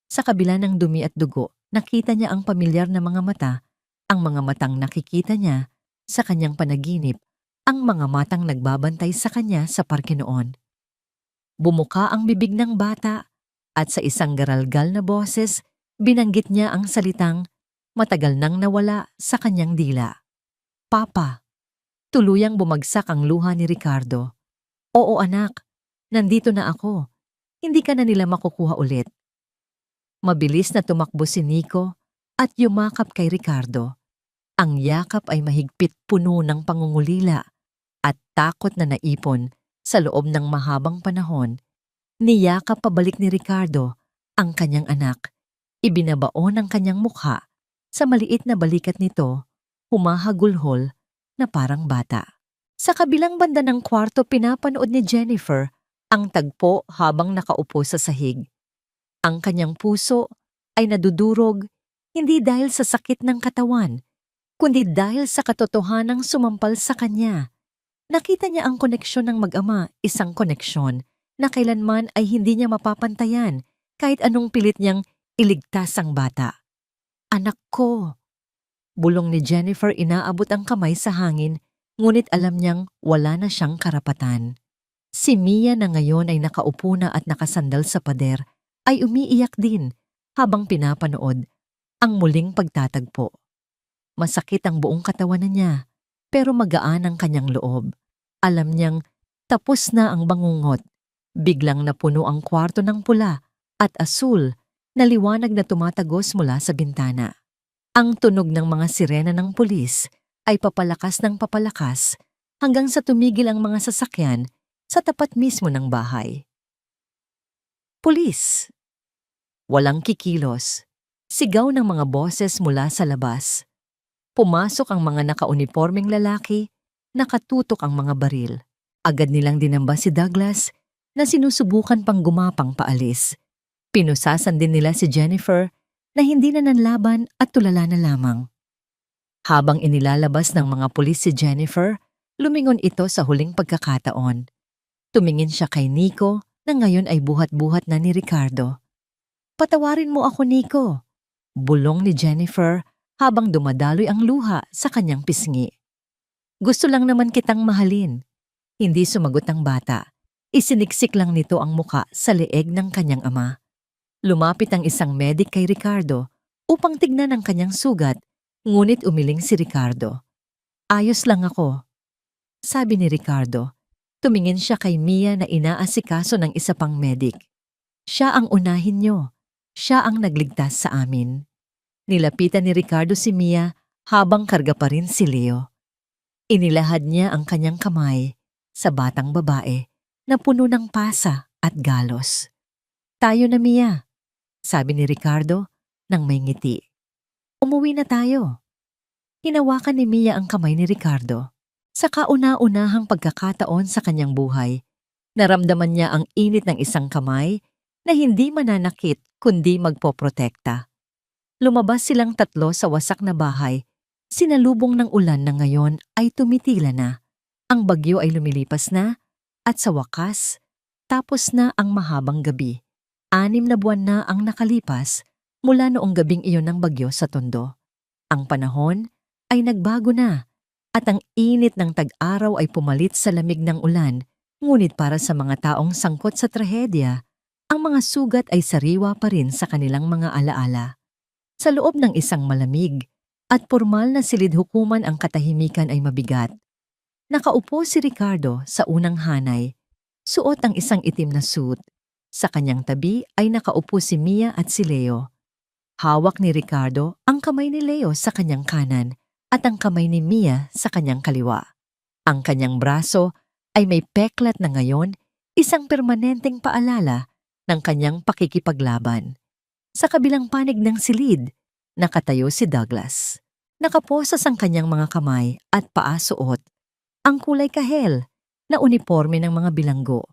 Sa kabila ng dumi at dugo, nakita niya ang pamilyar na mga mata, ang mga matang nakikita niya sa kanyang panaginip, ang mga matang nagbabantay sa kanya sa parke noon. Bumuka ang bibig ng bata at sa isang garalgal na boses, binanggit niya ang salitang matagal nang nawala sa kanyang dila. Papa. Tuluyang bumagsak ang luha ni Ricardo. Oo anak, nandito na ako. Hindi ka na nila makukuha ulit. Mabilis na tumakbo si Nico at yumakap kay Ricardo. Ang yakap ay mahigpit, puno ng pangungulila at takot na naipon sa loob ng mahabang panahon. Niyakap pabalik ni Ricardo ang kanyang anak. Ibinabaon ang kanyang mukha. Sa maliit na balikat nito, humahagulhol na parang bata. Sa kabilang banda ng kwarto, pinapanood ni Jennifer ang tagpo habang nakaupo sa sahig. Ang kanyang puso ay nadudurog, hindi dahil sa sakit ng katawan, kundi dahil sa katotohanang sumampal sa kanya. Nakita niya ang koneksyon ng mag-ama, isang koneksyon na kailanman ay hindi niya mapapantayan kahit anong pilit niyang iligtas ang bata. Anak ko! Bulong ni Jennifer, inaabot ang kamay sa hangin, ngunit alam niyang wala na siyang karapatan. Si Mia na ngayon ay nakaupo na at nakasandal sa pader ay umiiyak din habang pinapanood ang muling pagtatagpo. Masakit ang buong katawan niya, pero magaan ang kanyang loob. Alam niyang tapos na ang bangungot. Biglang napuno ang kwarto ng pula at asul na liwanag na tumatagos mula sa bintana. Ang tunog ng mga sirena ng pulis ay papalakas ng papalakas hanggang sa tumigil ang mga sasakyan sa tapat mismo ng bahay. Pulis! Walang kikilos. Sigaw ng mga boses mula sa labas. Pumasok ang mga nakaunipormeng lalaki, nakatutok ang mga baril. Agad nilang dinamba si Douglas na sinusubukan pang gumapang paalis. Pinusasan din nila si Jennifer na hindi na nanlaban at tulala na lamang. Habang inilalabas ng mga pulis si Jennifer, lumingon ito sa huling pagkakataon. Tumingin siya kay Nico na ngayon ay buhat-buhat na ni Ricardo. "Patawarin mo ako, Nico," bulong ni Jennifer habang dumadaloy ang luha sa kanyang pisngi. "Gusto lang naman kitang mahalin." Hindi sumagot ang bata. Isiniksik lang nito ang muka sa leeg ng kanyang ama. Lumapit ang isang medic kay Ricardo upang tignan ang kanyang sugat, ngunit umiling si Ricardo. "Ayos lang ako," sabi ni Ricardo. Tumingin siya kay Mia na inaasikaso ng isa pang medic. "Siya ang unahin niyo. Siya ang nagligtas sa amin." Nilapitan ni Ricardo si Mia habang karga pa rin si Leo. Inilahad niya ang kanyang kamay sa batang babae na puno ng pasa at galos. "Tayo na, Mia," sabi ni Ricardo nang may ngiti. "Umuwi na tayo." Hinawakan ni Mia ang kamay ni Ricardo. Sa kauna-unahang pagkakataon sa kanyang buhay, naramdaman niya ang init ng isang kamay na hindi mananakit kundi magpoprotekta. Lumabas silang tatlo sa wasak na bahay. Sinalubong ng ulan na ngayon ay tumitila na. Ang bagyo ay lumilipas na at sa wakas, tapos na ang mahabang gabi. 6 na buwan na ang nakalipas mula noong gabing iyon ng bagyo sa Tondo. Ang panahon ay nagbago na at ang init ng tag-araw ay pumalit sa lamig ng ulan, ngunit para sa mga taong sangkot sa trahedya, ang mga sugat ay sariwa pa rin sa kanilang mga alaala. Sa loob ng isang malamig at pormal na silid-hukuman, ang katahimikan ay mabigat. Nakaupo si Ricardo sa unang hanay, suot ang isang itim na suit. Sa kanyang tabi ay nakaupo si Mia at si Leo. Hawak ni Ricardo ang kamay ni Leo sa kanyang kanan at ang kamay ni Mia sa kanyang kaliwa. Ang kanyang braso ay may peklat na ngayon, isang permanenteng paalala ng kanyang pakikipaglaban. Sa kabilang panig ng silid, nakatayo si Douglas. Nakaposas ang kanyang mga kamay at paa suot ang kulay kahel na uniporme ng mga bilanggo.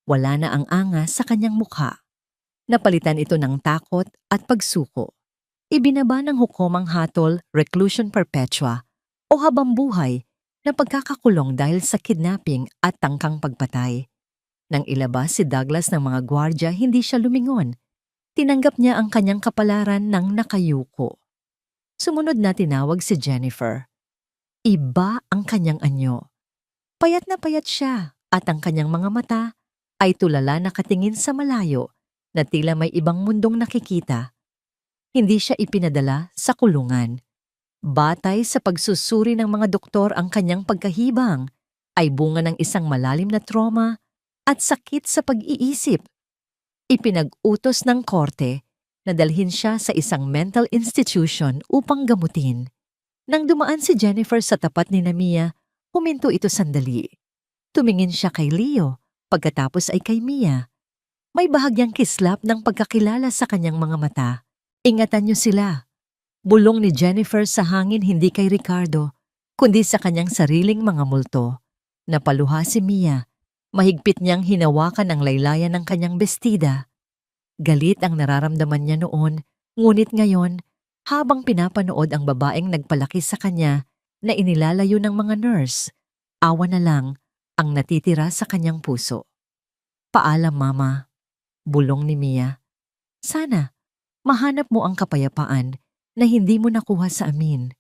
Wala na ang angas sa kanyang mukha. Napalitan ito ng takot at pagsuko. Ibinaba ng hukomang hatol, reclusion perpetua o habang buhay na pagkakakulong dahil sa kidnapping at tangkang pagpatay. Nang ilabas si Douglas ng mga gwardya, hindi siya lumingon. Tinanggap niya ang kanyang kapalaran ng nakayuko. Sumunod na tinawag si Jennifer. Iba ang kanyang anyo. Payat na payat siya at ang kanyang mga mata ay tulala nakatingin sa malayo na tila may ibang mundong nakikita. Hindi siya ipinadala sa kulungan. Batay sa pagsusuri ng mga doktor, ang kanyang pagkahibang ay bunga ng isang malalim na trauma at sakit sa pag-iisip. Ipinag-utos ng korte na dalhin siya sa isang mental institution upang gamutin. Nang dumaan si Jennifer sa tapat ni Mia, huminto ito sandali. Tumingin siya kay Leo, pagkatapos ay kay Mia. May bahagyang kislap ng pagkakilala sa kanyang mga mata. "Ingatan niyo sila," bulong ni Jennifer sa hangin, hindi kay Ricardo, kundi sa kanyang sariling mga multo. Napaluha si Mia. Mahigpit niyang hinawakan ang laylayan ng kanyang bestida. Galit ang nararamdaman niya noon, ngunit ngayon, Habang pinapanood ang babaeng nagpalaki sa kanya na inilalayo ng mga nurse, awa na lang ang natitira sa kanyang puso. Paalam mama, bulong ni Mia. Sana mahanap mo ang kapayapaan na hindi mo nakuha sa amin.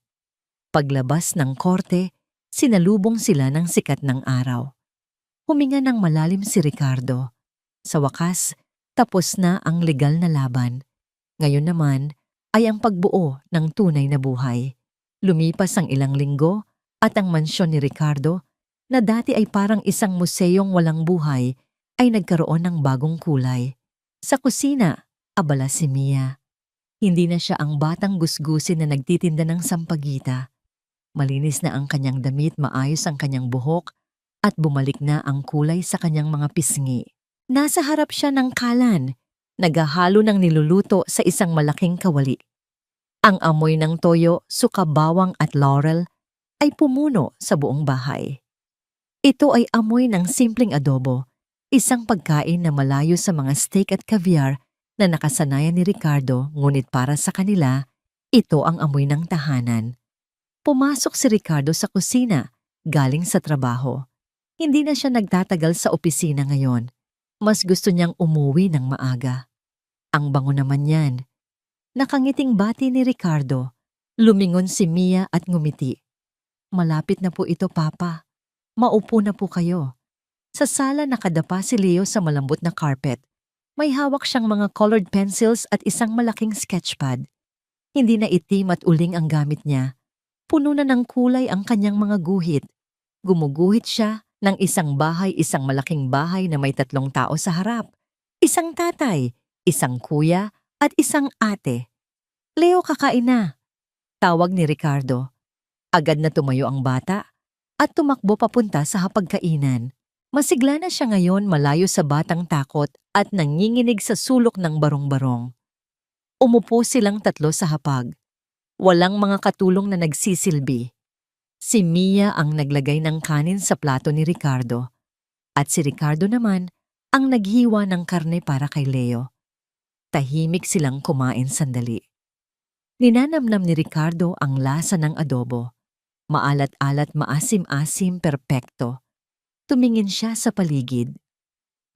Paglabas ng korte, sinalubong sila ng sikat ng araw. Huminga ng malalim si Ricardo. Sa wakas, tapos na ang legal na laban. Ngayon naman ay ang pagbuo ng tunay na buhay. Lumipas ang ilang linggo at ang mansyon ni Ricardo, na dati ay parang isang museyong walang buhay, ay nagkaroon ng bagong kulay. Sa kusina, abala si Mia. Hindi na siya ang batang gusgusin na nagtitinda ng sampagita. Malinis na ang kanyang damit, maayos ang kanyang buhok, at bumalik na ang kulay sa kanyang mga pisngi. Nasa harap siya ng kalan, naghahalo ng niluluto sa isang malaking kawali. Ang amoy ng toyo, suka, bawang at laurel ay pumuno sa buong bahay. Ito ay amoy ng simpleng adobo, isang pagkain na malayo sa mga steak at caviar na nakasanayan ni Ricardo, ngunit para sa kanila, ito ang amoy ng tahanan. Pumasok si Ricardo sa kusina, galing sa trabaho. Hindi na siya nagtatagal sa opisina ngayon. Mas gusto niyang umuwi ng maaga. Ang bango naman yan. Nakangiting bati ni Ricardo. Lumingon si Mia at ngumiti. Malapit na po ito, Papa. Maupo na po kayo. Sa sala nakadapa si Leo sa malambot na carpet. May hawak siyang mga colored pencils at isang malaking sketchpad. Hindi na itim at uling ang gamit niya. Puno na ng kulay ang kanyang mga guhit. Gumuguhit siya ng isang malaking bahay na may 3 tao sa harap. Isang tatay, isang kuya, at isang ate. Leo, kakain na. Tawag ni Ricardo. Agad na tumayo ang bata at tumakbo papunta sa hapagkainan. Masigla na siya ngayon, malayo sa batang takot at nanginginig sa sulok ng barong-barong. Umupo silang 3 sa hapag. Walang mga katulong na nagsisilbi. Si Mia ang naglagay ng kanin sa plato ni Ricardo. At si Ricardo naman ang naghiwa ng karne para kay Leo. Tahimik silang kumain sandali. Ninanamnam ni Ricardo ang lasa ng adobo. Maalat-alat, maasim-asim, perpekto. Tumingin siya sa paligid.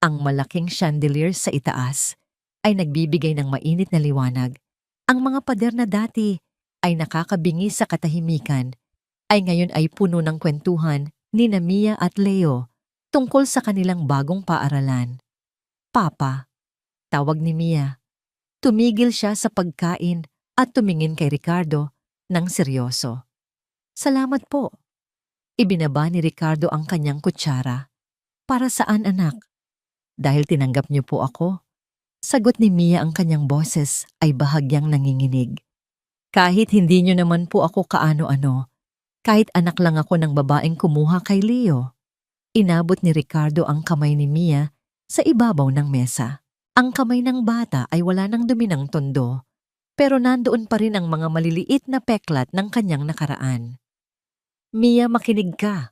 Ang malaking chandelier sa itaas ay nagbibigay ng mainit na liwanag. Ang mga pader na dati ay nakakabingi sa katahimikan, ay ngayon ay puno ng kwentuhan ni Mia at Leo tungkol sa kanilang bagong paaralan. Papa, tawag ni Mia. Tumigil siya sa pagkain at tumingin kay Ricardo ng seryoso. Salamat po. Ibinaba ni Ricardo ang kanyang kutsara. Para saan, anak? Dahil tinanggap niyo po ako. Sagot ni Mia, ang kanyang boses ay bahagyang nanginginig. Kahit hindi niyo naman po ako kaano-ano, kahit anak lang ako ng babaeng kumuha kay Leo. Inabot ni Ricardo ang kamay ni Mia sa ibabaw ng mesa. Ang kamay ng bata ay wala ng dumi ng tondo, pero nandoon pa rin ang mga maliliit na peklat ng kanyang nakaraan. Mia, makinig ka,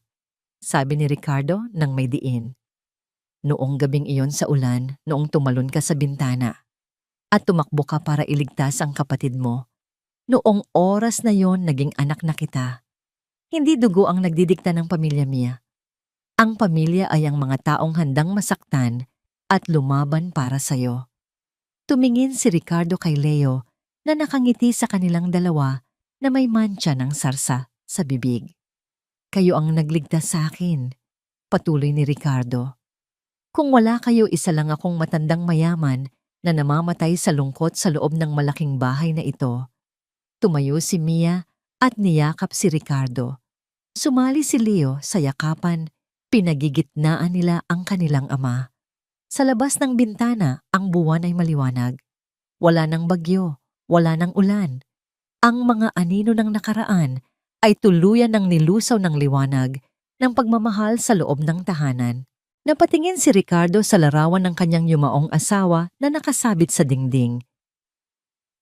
sabi ni Ricardo nang may diin. Noong gabing iyon sa ulan, noong tumalon ka sa bintana at tumakbo ka para iligtas ang kapatid mo, noong oras na yon naging anak na kita. Hindi dugo ang nagdidikta ng pamilya, Mia. Ang pamilya ay ang mga taong handang masaktan at lumaban para sa'yo. Tumingin si Ricardo kay Leo na nakangiti sa kanilang dalawa na may mantsa ng sarsa sa bibig. Kayo ang nagligtas sa akin, patuloy ni Ricardo. Kung wala kayo, isa lang akong matandang mayaman na namamatay sa lungkot sa loob ng malaking bahay na ito. Tumayo si Mia at niyakap si Ricardo. Sumali si Leo sa yakapan, pinagigitnaan nila ang kanilang ama. Sa labas ng bintana, ang buwan ay maliwanag. Wala ng bagyo, wala ng ulan. Ang mga anino ng nakaraan ay tuluyan ng nilusaw ng liwanag ng pagmamahal sa loob ng tahanan. Napatingin si Ricardo sa larawan ng kanyang yumaong asawa na nakasabit sa dingding.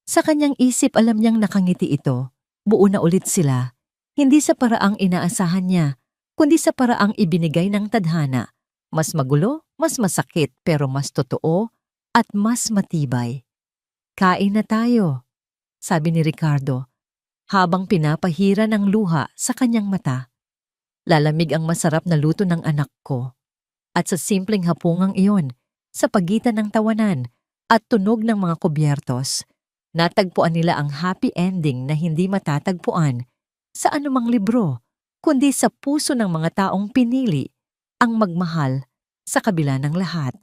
Sa kanyang isip, alam niyang nakangiti ito. Buo na ulit sila. Hindi sa paraang inaasahan niya, kundi sa paraang ibinigay ng tadhana. Mas magulo, mas masakit, pero mas totoo at mas matibay. Kain na tayo, sabi ni Ricardo, habang pinapahira ng luha sa kanyang mata. Lalamig ang masarap na luto ng anak ko. At sa simpleng hapungang iyon, sa pagitan ng tawanan at tunog ng mga kubyertos, natagpuan nila ang happy ending na hindi matatagpuan sa anumang libro, kundi sa puso ng mga taong pinili ang magmahal sa kabila ng lahat.